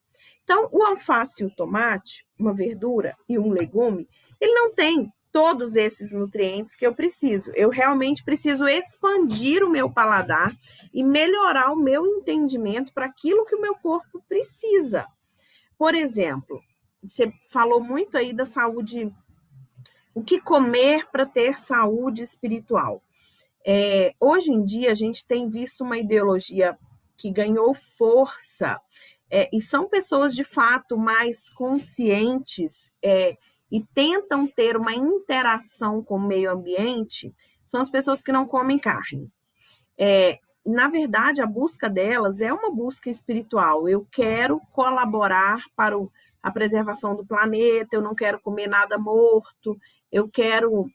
Então, o alface e o tomate, uma verdura e um legume, ele não tem todos esses nutrientes que eu preciso. Eu realmente preciso expandir o meu paladar e melhorar o meu entendimento para aquilo que o meu corpo precisa. Por exemplo, você falou muito aí da saúde, o que comer para ter saúde espiritual. Hoje em dia, a gente tem visto uma ideologia que ganhou força, e são pessoas, de fato, mais conscientes e tentam ter uma interação com o meio ambiente, são as pessoas que não comem carne. Na verdade, a busca delas é uma busca espiritual. Eu quero colaborar para a preservação do planeta, eu não quero comer nada morto, eu quero,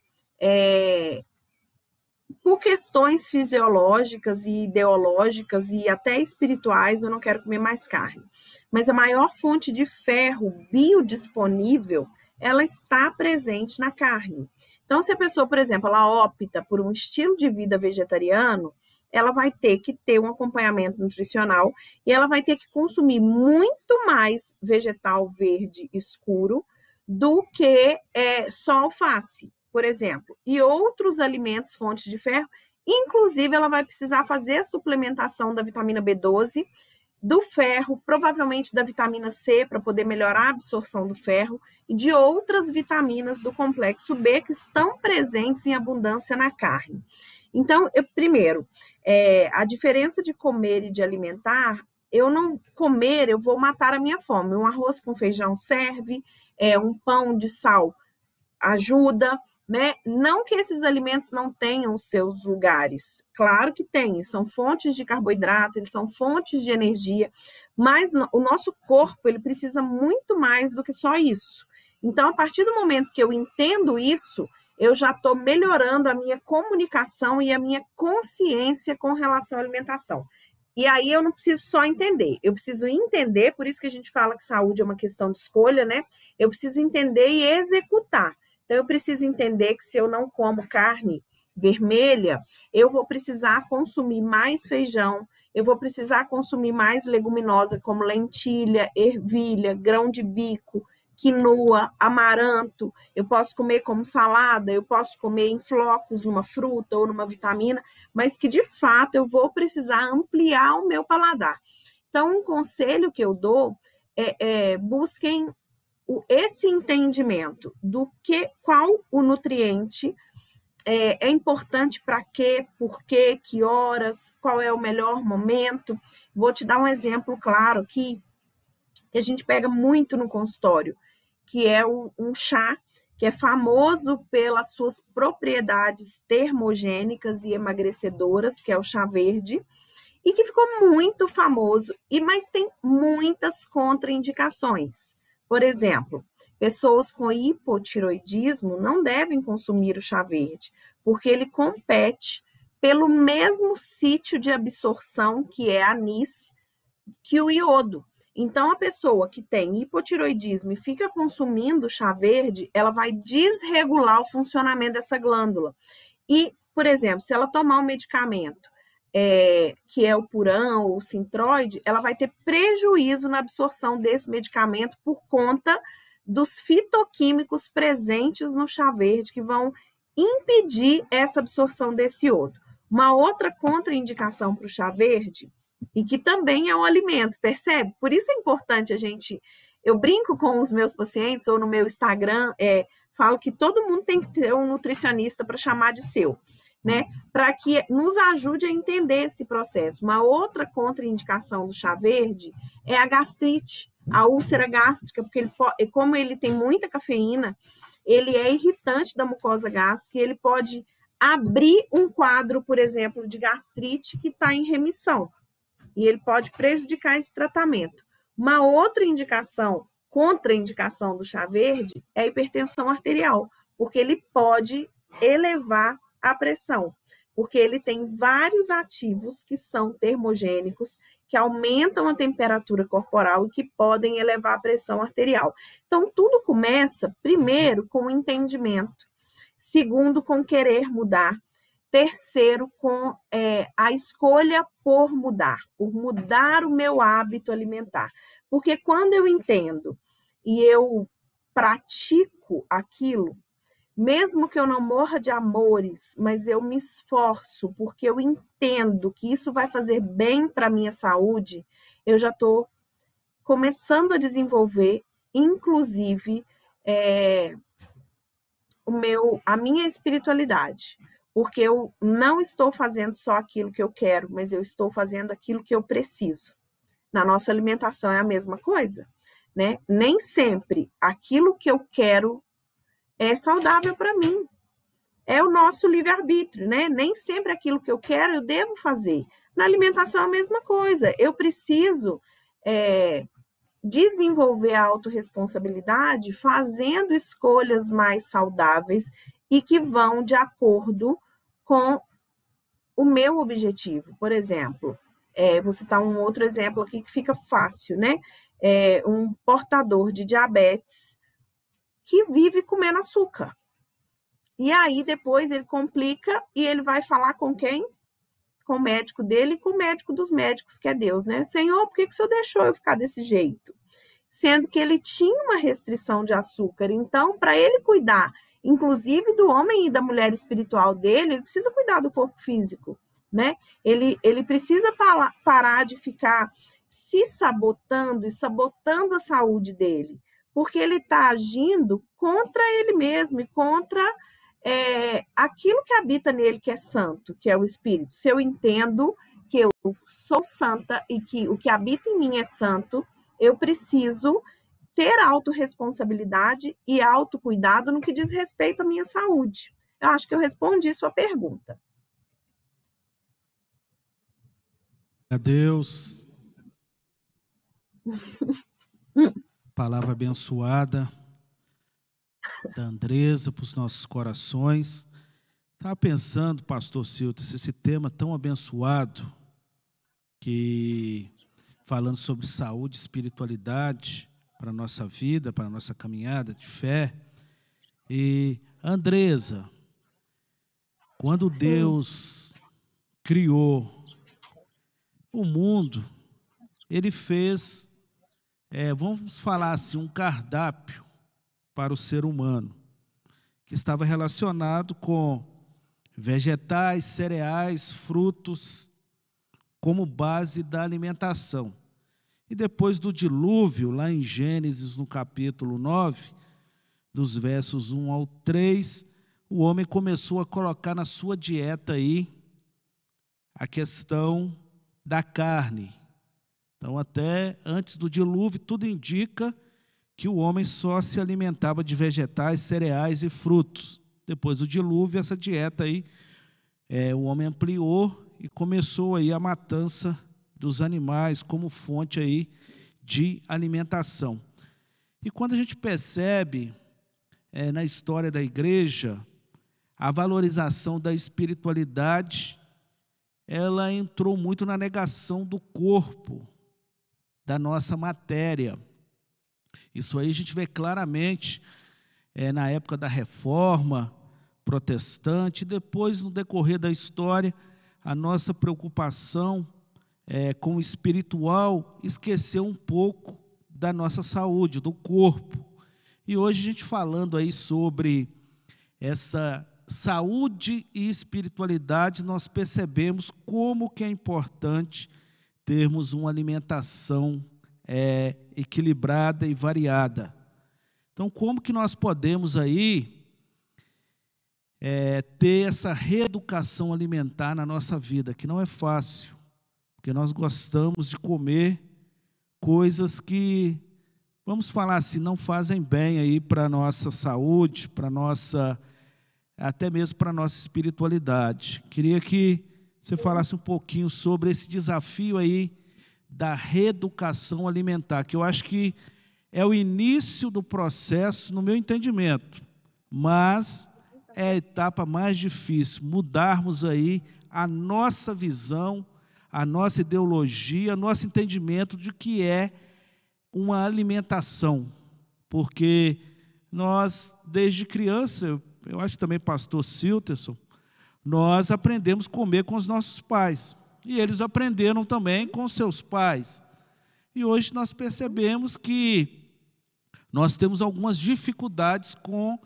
por questões fisiológicas e ideológicas e até espirituais, eu não quero comer mais carne. Mas a maior fonte de ferro biodisponível, ela está presente na carne. Então, se a pessoa, por exemplo, ela opta por um estilo de vida vegetariano, ela vai ter que ter um acompanhamento nutricional e ela vai ter que consumir muito mais vegetal verde escuro do que só alface, por exemplo, e outros alimentos fontes de ferro. Inclusive, ela vai precisar fazer a suplementação da vitamina B12, do ferro, provavelmente da vitamina C, para poder melhorar a absorção do ferro, e de outras vitaminas do complexo B que estão presentes em abundância na carne. Então, primeiro, a diferença de comer e de alimentar, eu não comer, eu vou matar a minha fome. Um arroz com feijão serve, um pão de sal ajuda, né? Não que esses alimentos não tenham seus lugares, claro que tem, são fontes de carboidrato, eles são fontes de energia, mas o nosso corpo, ele precisa muito mais do que só isso. Então, a partir do momento que eu entendo isso, eu já estou melhorando a minha comunicação e a minha consciência com relação à alimentação. E aí eu não preciso só entender, eu preciso entender, por isso que a gente fala que saúde é uma questão de escolha, né? Eu preciso entender e executar. Então, eu preciso entender que se eu não como carne vermelha, eu vou precisar consumir mais feijão, eu vou precisar consumir mais leguminosa, como lentilha, ervilha, grão de bico, quinoa, amaranto. Eu posso comer como salada, eu posso comer em flocos, numa fruta ou numa vitamina, mas que, de fato, eu vou precisar ampliar o meu paladar. Então, um conselho que eu dou busquem esse entendimento do qual o nutriente é importante para quê, por quê, que horas, qual é o melhor momento. Vou te dar um exemplo claro aqui, que a gente pega muito no consultório, que é um chá que é famoso pelas suas propriedades termogênicas e emagrecedoras, que é o chá verde, e que ficou muito famoso, mas tem muitas contraindicações. Por exemplo, pessoas com hipotiroidismo não devem consumir o chá verde, porque ele compete pelo mesmo sítio de absorção, que é anis, que o iodo. Então, a pessoa que tem hipotiroidismo e fica consumindo chá verde, ela vai desregular o funcionamento dessa glândula. E, por exemplo, se ela tomar um medicamento, que é o Puran ou o Sintroid, ela vai ter prejuízo na absorção desse medicamento por conta dos fitoquímicos presentes no chá verde, que vão impedir essa absorção desse iodo. Uma outra contraindicação para o chá verde, e que também é um alimento, percebe? Por isso é importante eu brinco com os meus pacientes, ou no meu Instagram, falo que todo mundo tem que ter um nutricionista para chamar de seu, né? Para que nos ajude a entender esse processo. Uma outra contraindicação do chá verde é a gastrite, a úlcera gástrica, porque como ele tem muita cafeína, ele é irritante da mucosa gástrica e ele pode abrir um quadro, por exemplo, de gastrite que está em remissão. E ele pode prejudicar esse tratamento. Uma outra contraindicação do chá verde é a hipertensão arterial, porque ele pode elevar a pressão, porque ele tem vários ativos que são termogênicos, que aumentam a temperatura corporal e que podem elevar a pressão arterial. Então, tudo começa, primeiro, com o entendimento, segundo, com querer mudar, terceiro, com a escolha por mudar o meu hábito alimentar. Porque quando eu entendo e eu pratico aquilo, mesmo que eu não morra de amores, mas eu me esforço porque eu entendo que isso vai fazer bem para a minha saúde, eu já estou começando a desenvolver, inclusive, a minha espiritualidade. Porque eu não estou fazendo só aquilo que eu quero, mas eu estou fazendo aquilo que eu preciso. Na nossa alimentação é a mesma coisa, né? Nem sempre aquilo que eu quero é saudável para mim. É o nosso livre-arbítrio, né? Nem sempre aquilo que eu quero eu devo fazer. Na alimentação é a mesma coisa. Eu preciso desenvolver a autorresponsabilidade fazendo escolhas mais saudáveis e que vão de acordo com o meu objetivo. Por exemplo, vou citar um outro exemplo aqui que fica fácil, né? Um portador de diabetes que vive comendo açúcar. E aí, depois, ele complica e ele vai falar com quem? Com o médico dele e com o médico dos médicos, que é Deus, né? Senhor, por que o Senhor deixou eu ficar desse jeito? Sendo que ele tinha uma restrição de açúcar. Então, para ele cuidar, inclusive do homem e da mulher espiritual dele, ele precisa cuidar do corpo físico, né? Ele precisa parar de ficar se sabotando e sabotando a saúde dele, porque ele está agindo contra ele mesmo e contra aquilo que habita nele que é santo, que é o Espírito. Se eu entendo que eu sou santa e que o que habita em mim é santo, eu preciso ter autorresponsabilidade e autocuidado no que diz respeito à minha saúde. Eu acho que eu respondi sua pergunta. A Deus. Palavra abençoada da Andresa para os nossos corações. Estava pensando, pastor Silton, esse tema tão abençoado, que falando sobre saúde e espiritualidade para a nossa vida, para a nossa caminhada de fé. E, Andresa, quando Deus criou o mundo, Ele fez, vamos falar assim, um cardápio para o ser humano, que estava relacionado com vegetais, cereais, frutos, como base da alimentação. E depois do dilúvio, lá em Gênesis, no capítulo 9, dos versos 1 ao 3, o homem começou a colocar na sua dieta aí a questão da carne. Então, até antes do dilúvio, tudo indica que o homem só se alimentava de vegetais, cereais e frutos. Depois do dilúvio, essa dieta aí, o homem ampliou e começou aí a matança dos animais como fonte aí de alimentação. E quando a gente percebe na história da igreja a valorização da espiritualidade, ela entrou muito na negação do corpo, da nossa matéria. Isso aí a gente vê claramente na época da Reforma Protestante, depois no decorrer da história, a nossa preocupação com o espiritual esqueceu um pouco da nossa saúde, do corpo. E hoje a gente falando aí sobre essa saúde e espiritualidade, nós percebemos como que é importante termos uma alimentação equilibrada e variada. Então, como que nós podemos aí ter essa reeducação alimentar na nossa vida, que não é fácil, porque nós gostamos de comer coisas que, vamos falar assim, não fazem bem aí para a nossa saúde, para nossa, até mesmo para a nossa espiritualidade. Queria que você falasse um pouquinho sobre esse desafio aí da reeducação alimentar, que eu acho que é o início do processo, no meu entendimento, mas é a etapa mais difícil, mudarmos aí a nossa visão, a nossa ideologia, nosso entendimento de que é uma alimentação, porque nós, desde criança, eu acho que também pastor Silterson, nós aprendemos a comer com os nossos pais, e eles aprenderam também com seus pais, e hoje nós percebemos que nós temos algumas dificuldades com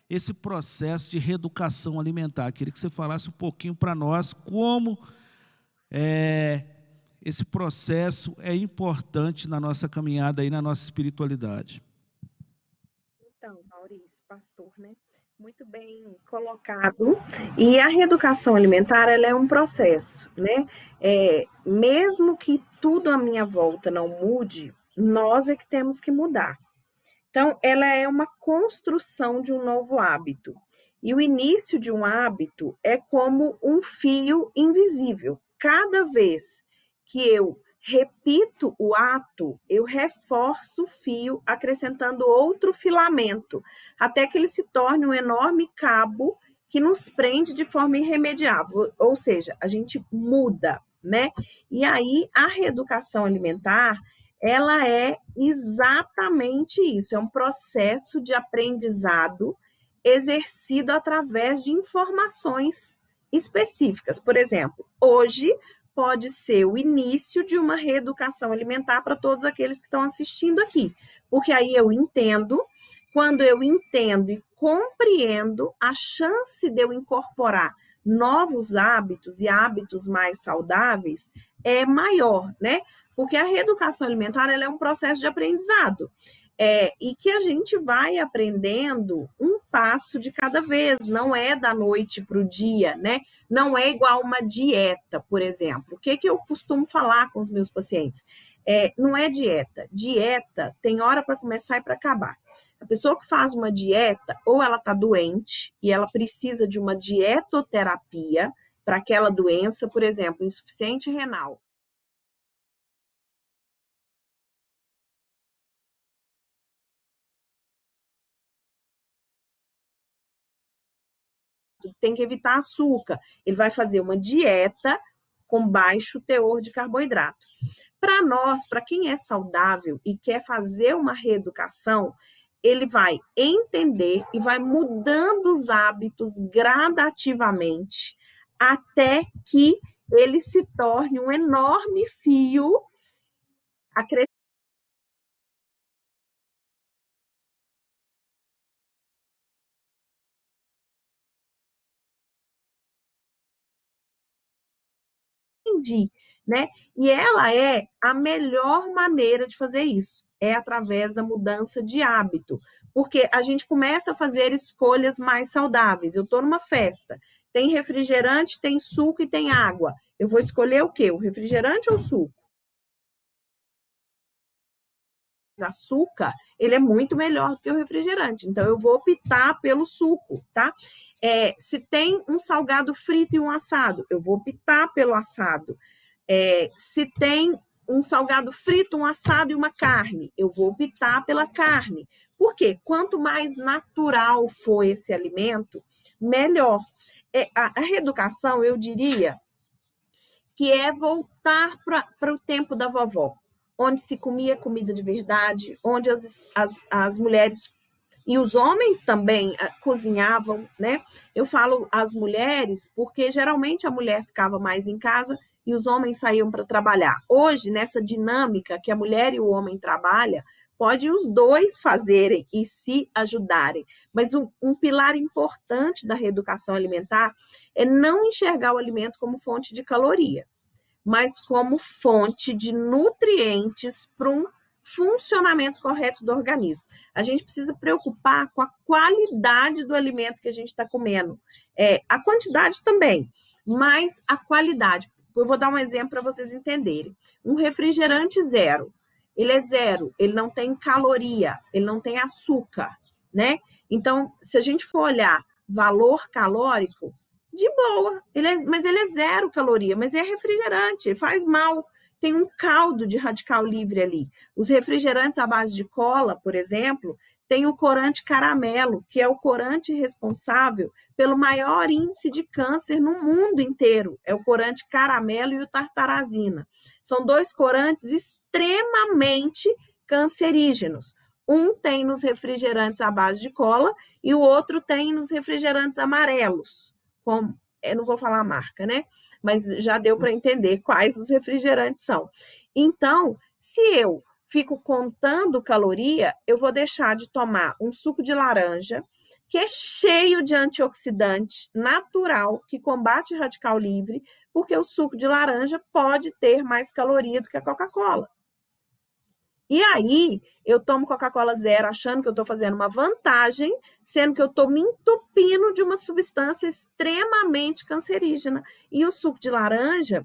esse processo de reeducação alimentar. Queria que você falasse um pouquinho para nós como esse processo é importante na nossa caminhada e na nossa espiritualidade. Então, Maurício, pastor, né? Muito bem colocado. E a reeducação alimentar, ela é um processo, né? Mesmo que tudo à minha volta não mude, nós é que temos que mudar. Então, ela é uma construção de um novo hábito. E o início de um hábito é como um fio invisível. Cada vez que eu repito o ato, eu reforço o fio, acrescentando outro filamento, até que ele se torne um enorme cabo que nos prende de forma irremediável. Ou seja, a gente muda, né? E aí, a reeducação alimentar, ela é exatamente isso, é um processo de aprendizado exercido através de informações específicas. Por exemplo, hoje pode ser o início de uma reeducação alimentar para todos aqueles que estão assistindo aqui, porque aí eu entendo, quando eu entendo e compreendo, a chance de eu incorporar novos hábitos e hábitos mais saudáveis é maior, né? Porque a reeducação alimentar ela é um processo de aprendizado. E que a gente vai aprendendo um passo de cada vez, não é da noite para o dia, né? Não é igual uma dieta, por exemplo. O que eu costumo falar com os meus pacientes? Não é dieta. Dieta tem hora para começar e para acabar. A pessoa que faz uma dieta, ou ela está doente e ela precisa de uma dietoterapia para aquela doença, por exemplo, insuficiente renal. Tem que evitar açúcar. Ele vai fazer uma dieta com baixo teor de carboidrato. Para nós, para quem é saudável e quer fazer uma reeducação, ele vai entender e vai mudando os hábitos gradativamente até que ele se torne um enorme fio a crescer. Né? E ela é a melhor maneira de fazer isso, é através da mudança de hábito, porque a gente começa a fazer escolhas mais saudáveis. Eu estou numa festa, tem refrigerante, tem suco e tem água. Eu vou escolher o quê? O refrigerante ou o suco? O açúcar, ele é muito melhor do que o refrigerante, então eu vou optar pelo suco, tá? Se tem um salgado frito e um assado, eu vou optar pelo assado. Se tem um salgado frito, um assado e uma carne, eu vou optar pela carne. Por quê? Quanto mais natural for esse alimento, melhor. A reeducação, eu diria, que é voltar para o tempo da vovó, onde se comia comida de verdade, onde as mulheres e os homens também cozinhavam, né? Eu falo as mulheres porque geralmente a mulher ficava mais em casa e os homens saíam para trabalhar. Hoje, nessa dinâmica que a mulher e o homem trabalham, pode os dois fazerem e se ajudarem. Mas um pilar importante da reeducação alimentar é não enxergar o alimento como fonte de caloria, mas como fonte de nutrientes para um funcionamento correto do organismo. A gente precisa preocupar com a qualidade do alimento que a gente está comendo. A quantidade também, mas a qualidade. Eu vou dar um exemplo para vocês entenderem. Um refrigerante zero, ele é zero, ele não tem caloria, ele não tem açúcar, né? Então, se a gente for olhar valor calórico, de boa, mas ele é zero caloria, mas é refrigerante, faz mal. Tem um caldo de radical livre ali. Os refrigerantes à base de cola, por exemplo, tem o corante caramelo, que é o corante responsável pelo maior índice de câncer no mundo inteiro. É o corante caramelo e o tartarazina. São dois corantes extremamente cancerígenos. Um tem nos refrigerantes à base de cola e o outro tem nos refrigerantes amarelos. Eu não vou falar a marca, né? Mas já deu para entender quais os refrigerantes são. Então, se eu fico contando caloria, eu vou deixar de tomar um suco de laranja, que é cheio de antioxidante natural, que combate radical livre, porque o suco de laranja pode ter mais caloria do que a Coca-Cola. E aí, eu tomo Coca-Cola zero, achando que eu estou fazendo uma vantagem, sendo que eu estou me entupindo de uma substância extremamente cancerígena. E o suco de laranja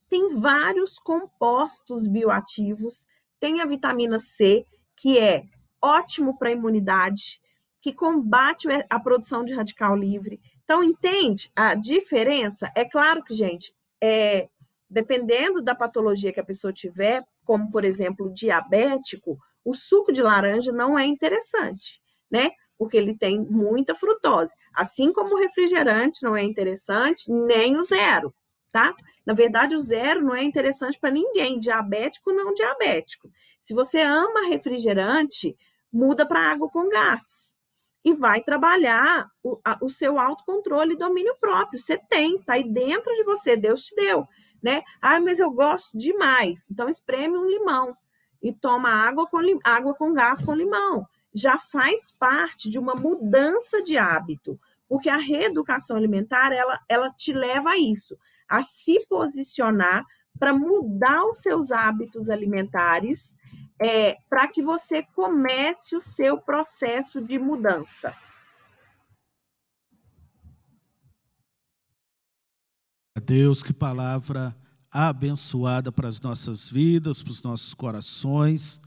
tem vários compostos bioativos, tem a vitamina C, que é ótimo para a imunidade, que combate a produção de radical livre. Então, entende a diferença? É claro que, gente, dependendo da patologia que a pessoa tiver, como, por exemplo, diabético, o suco de laranja não é interessante, né? Porque ele tem muita frutose. Assim como o refrigerante não é interessante, nem o zero, tá? Na verdade, o zero não é interessante para ninguém, diabético ou não diabético. Se você ama refrigerante, muda para água com gás. E vai trabalhar o seu autocontrole e domínio próprio. Você tem, tá aí dentro de você, Deus te deu. Né? Mas eu gosto demais. Então, espreme um limão e toma água com gás com limão. Já faz parte de uma mudança de hábito, porque a reeducação alimentar, ela te leva a isso, a se posicionar para mudar os seus hábitos alimentares para que você comece o seu processo de mudança. Deus, que palavra abençoada para as nossas vidas, para os nossos corações,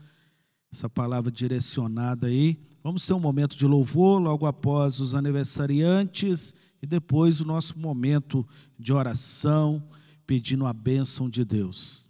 essa palavra direcionada aí. Vamos ter um momento de louvor logo após os aniversariantes e depois o nosso momento de oração, pedindo a bênção de Deus.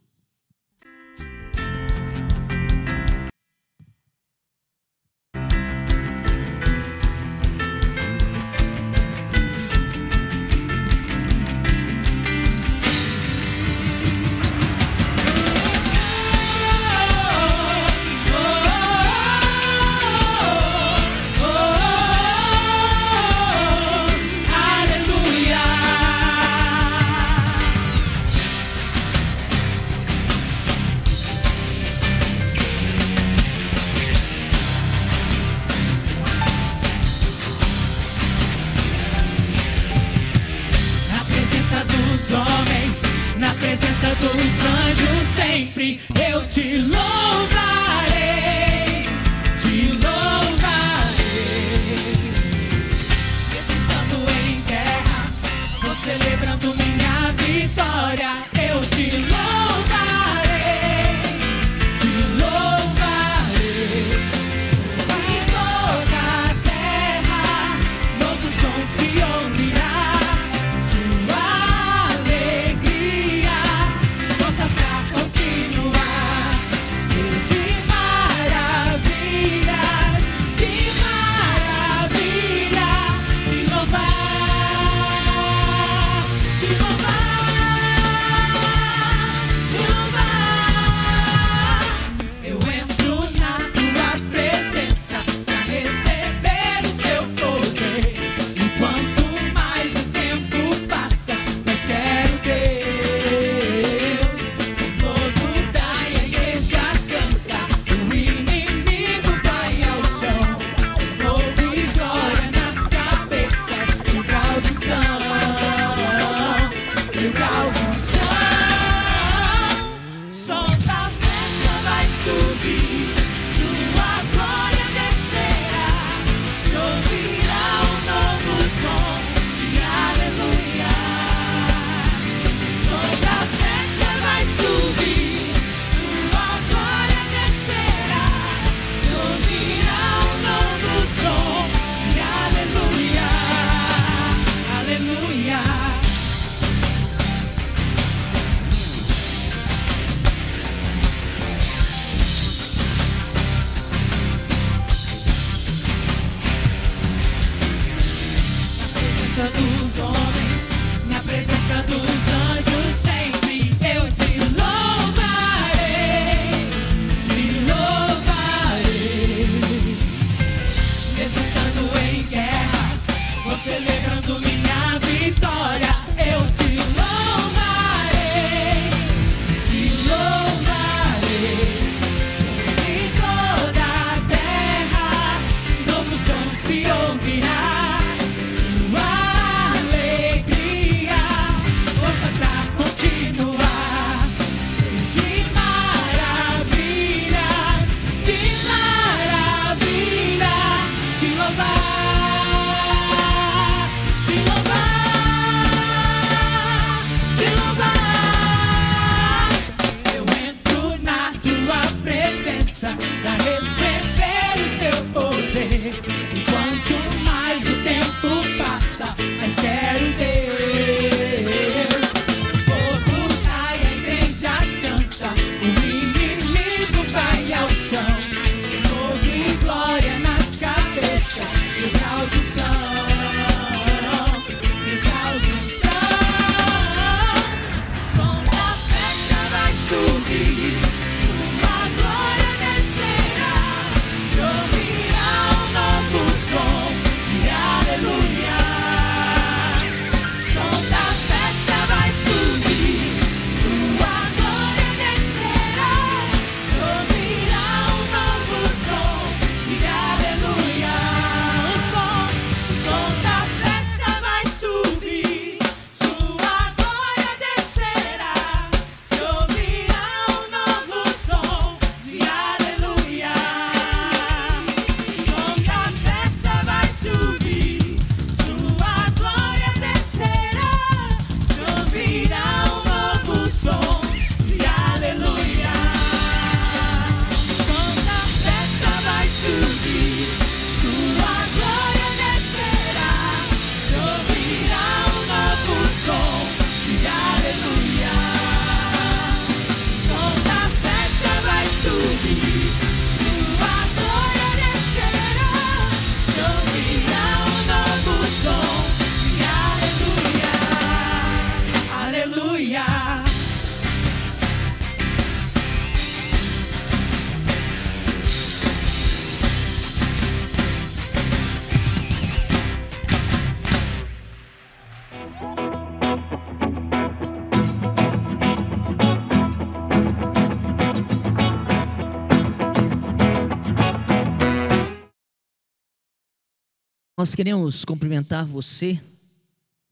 Nós queremos cumprimentar você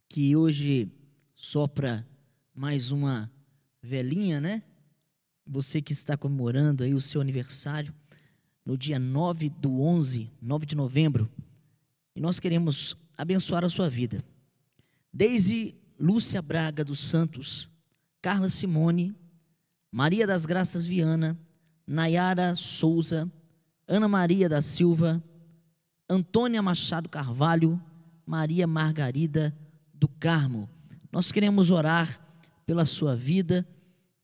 que hoje sopra mais uma velhinha, né? Você que está comemorando aí o seu aniversário no dia 9/11, 9 de novembro. E nós queremos abençoar a sua vida. Desde Lúcia Braga dos Santos, Carla Simone, Maria das Graças Viana, Nayara Souza, Ana Maria da Silva, Antônia Machado Carvalho, Maria Margarida do Carmo. Nós queremos orar pela sua vida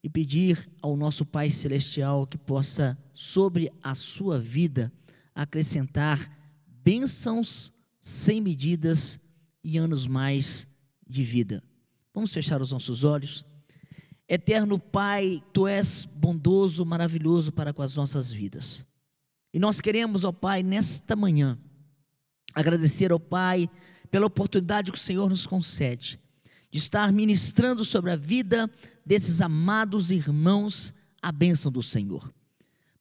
e pedir ao nosso Pai Celestial que possa, sobre a sua vida, acrescentar bênçãos sem medidas e anos mais de vida. Vamos fechar os nossos olhos. Eterno Pai, Tu és bondoso, maravilhoso para com as nossas vidas. E nós queremos, ó Pai, nesta manhã, agradecer ao Pai pela oportunidade que o Senhor nos concede de estar ministrando sobre a vida desses amados irmãos a bênção do Senhor.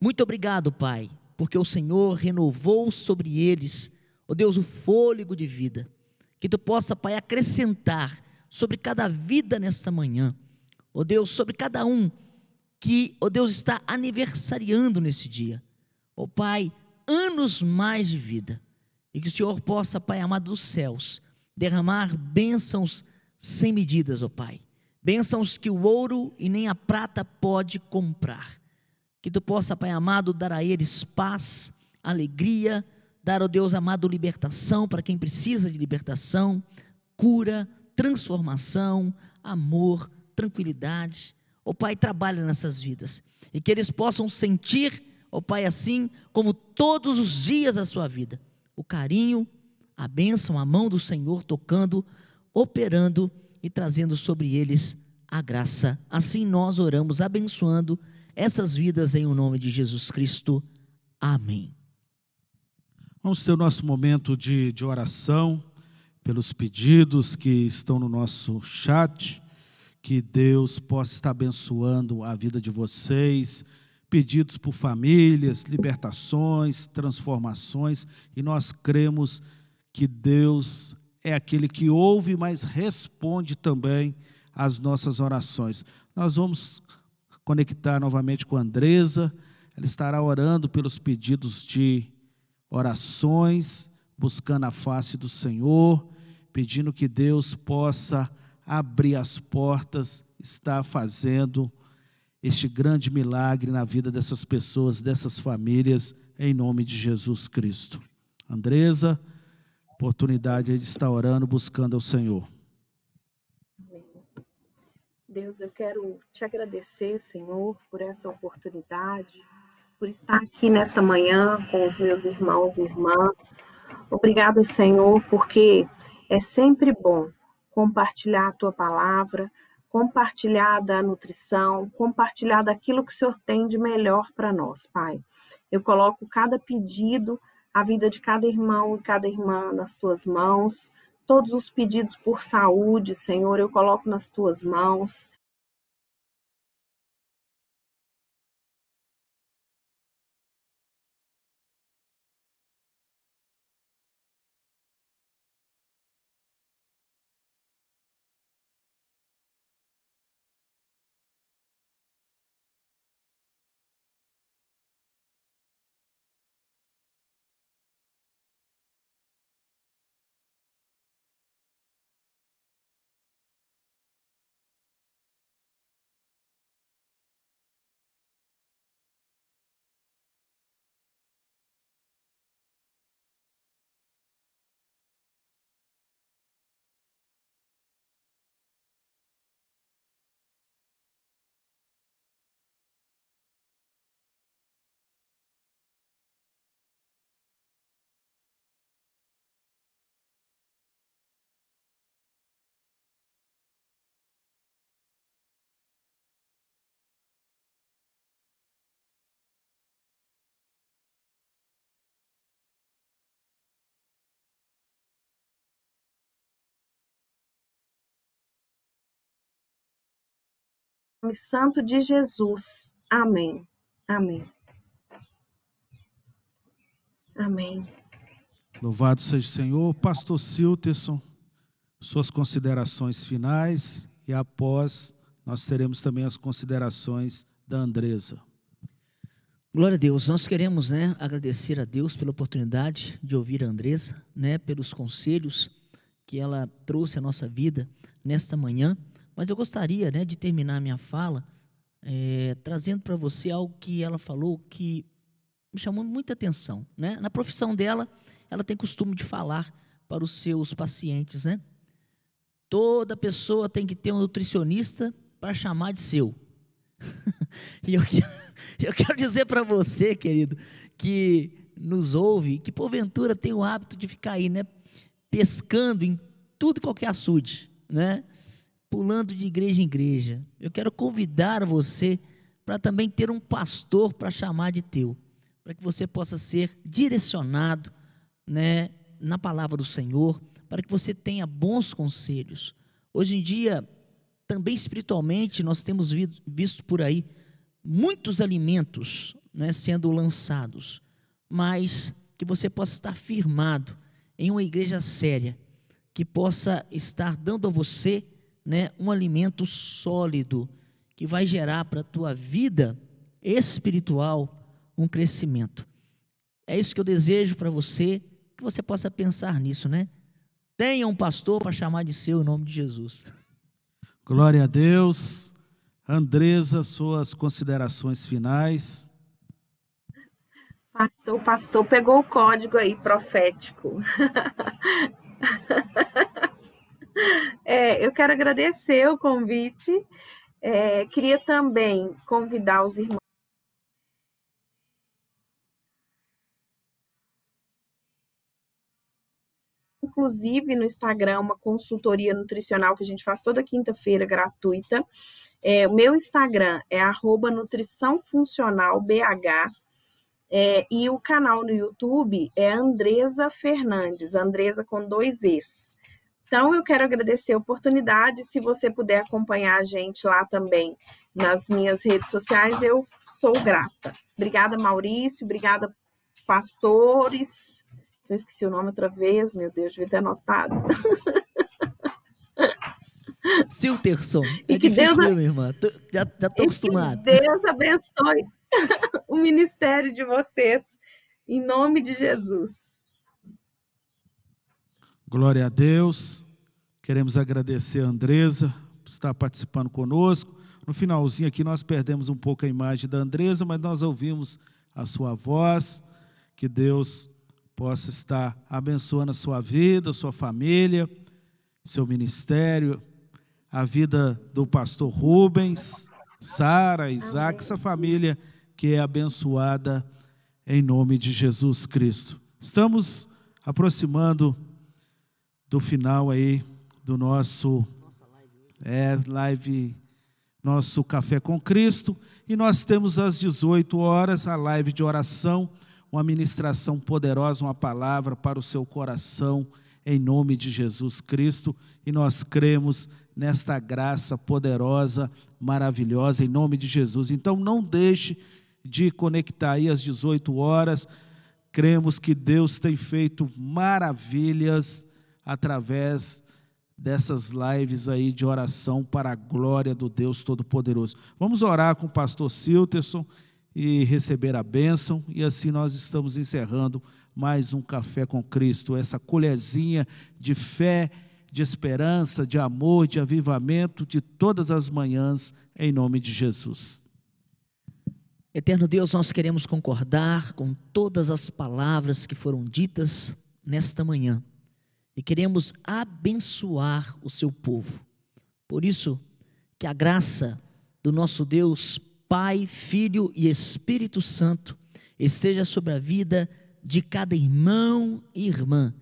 Muito obrigado, Pai, porque o Senhor renovou sobre eles, ó Deus, o fôlego de vida. Que Tu possa, Pai, acrescentar sobre cada vida nesta manhã, ó Deus, sobre cada um que, ó Deus, está aniversariando nesse dia. Ó Pai, anos mais de vida. E que o Senhor possa, Pai amado dos céus, derramar bênçãos sem medidas, ó Pai. Bênçãos que o ouro e nem a prata pode comprar. Que Tu possa, Pai amado, dar a eles paz, alegria, dar, ó Deus amado, libertação para quem precisa de libertação, cura, transformação, amor, tranquilidade. Ó Pai, trabalha nessas vidas. E que eles possam sentir, ó Pai, assim como todos os dias da sua vida, o carinho, a bênção, a mão do Senhor tocando, operando e trazendo sobre eles a graça. Assim nós oramos, abençoando essas vidas em o nome de Jesus Cristo. Amém. Vamos ter o nosso momento de oração pelos pedidos que estão no nosso chat. Que Deus possa estar abençoando a vida de vocês. Pedidos por famílias, libertações, transformações, e nós cremos que Deus é aquele que ouve, mas responde também às nossas orações. Nós vamos conectar novamente com a Andresa, ela estará orando pelos pedidos de orações, buscando a face do Senhor, pedindo que Deus possa abrir as portas, estar fazendo este grande milagre na vida dessas pessoas, dessas famílias, em nome de Jesus Cristo. Andresa, oportunidade de estar orando, buscando ao Senhor. Deus, eu quero te agradecer, Senhor, por essa oportunidade, por estar aqui nesta manhã com os meus irmãos e irmãs. Obrigada, Senhor, porque é sempre bom compartilhar a Tua palavra, compartilhar da nutrição, compartilhar daquilo que o Senhor tem de melhor para nós, Pai. Eu coloco cada pedido, a vida de cada irmão e cada irmã nas Tuas mãos, todos os pedidos por saúde, Senhor, eu coloco nas Tuas mãos. Em nome santo de Jesus. Amém. Amém. Amém. Louvado seja o Senhor. Pastor Silterson, suas considerações finais, e após nós teremos também as considerações da Andresa. Glória a Deus. Nós queremos, agradecer a Deus pela oportunidade de ouvir a Andresa, pelos conselhos que ela trouxe à nossa vida nesta manhã. Mas eu gostaria, de terminar minha fala trazendo para você algo que ela falou que me chamou muita atenção, Na profissão dela, ela tem costume de falar para os seus pacientes, Toda pessoa tem que ter um nutricionista para chamar de seu. E eu quero dizer para você, querido, que nos ouve, que porventura tem o hábito de ficar aí, pescando em tudo e qualquer açude, pulando de igreja em igreja. Eu quero convidar você para também ter um pastor para chamar de teu, para que você possa ser direcionado, na palavra do Senhor, para que você tenha bons conselhos. Hoje em dia, também espiritualmente, nós temos visto por aí muitos alimentos, sendo lançados, mas que você possa estar firmado em uma igreja séria, que possa estar dando a você, um alimento sólido, que vai gerar para a tua vida espiritual um crescimento. É isso que eu desejo para você, que você possa pensar nisso, Tenha um pastor para chamar de seu, em nome de Jesus. Glória a Deus. Andresa, suas considerações finais. O pastor pegou o código aí profético. Eu quero agradecer o convite. Queria também convidar os irmãos. Inclusive no Instagram, uma consultoria nutricional que a gente faz toda quinta-feira, gratuita. O meu Instagram é @nutriçãofuncionalbh, e o canal no YouTube é Andresa Fernandes, Andresa com 2 Es. Então, eu quero agradecer a oportunidade. Se você puder acompanhar a gente lá também nas minhas redes sociais, eu sou grata. Obrigada, Maurício. Obrigada, pastores. Eu esqueci o nome outra vez, meu Deus, devia ter anotado. Silterson. E que difícil, Deus, minha irmã. Já estou acostumado. Que Deus abençoe o ministério de vocês, em nome de Jesus. Glória a Deus. Queremos agradecer a Andresa por estar participando conosco. No finalzinho aqui nós perdemos um pouco a imagem da Andresa, mas nós ouvimos a sua voz. Que Deus possa estar abençoando a sua vida, a sua família, seu ministério, a vida do pastor Rubens, Sara, Isaac, essa família que é abençoada em nome de Jesus Cristo. Estamos aproximando do final aí do nosso live, nosso Café com Cristo, e nós temos às 18 horas a live de oração, uma ministração poderosa, uma palavra para o seu coração, em nome de Jesus Cristo, e nós cremos nesta graça poderosa, maravilhosa, em nome de Jesus. Então não deixe de conectar aí às 18 horas, cremos que Deus tem feito maravilhas através dessas lives aí de oração para a glória do Deus Todo-Poderoso. Vamos orar com o pastor Silterson e receber a bênção, e assim nós estamos encerrando mais um Café com Cristo, essa colherzinha de fé, de esperança, de amor, de avivamento de todas as manhãs, em nome de Jesus. Eterno Deus, nós queremos concordar com todas as palavras que foram ditas nesta manhã, e queremos abençoar o seu povo. Por isso, que a graça do nosso Deus, Pai, Filho e Espírito Santo, esteja sobre a vida de cada irmão e irmã,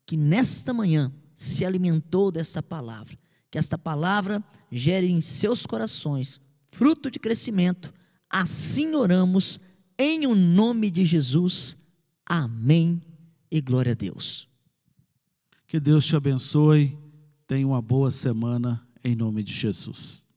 que nesta manhã se alimentou dessa palavra, que esta palavra gere em seus corações fruto de crescimento. Assim oramos, em o nome de Jesus, amém e glória a Deus. Que Deus te abençoe, tenha uma boa semana, em nome de Jesus.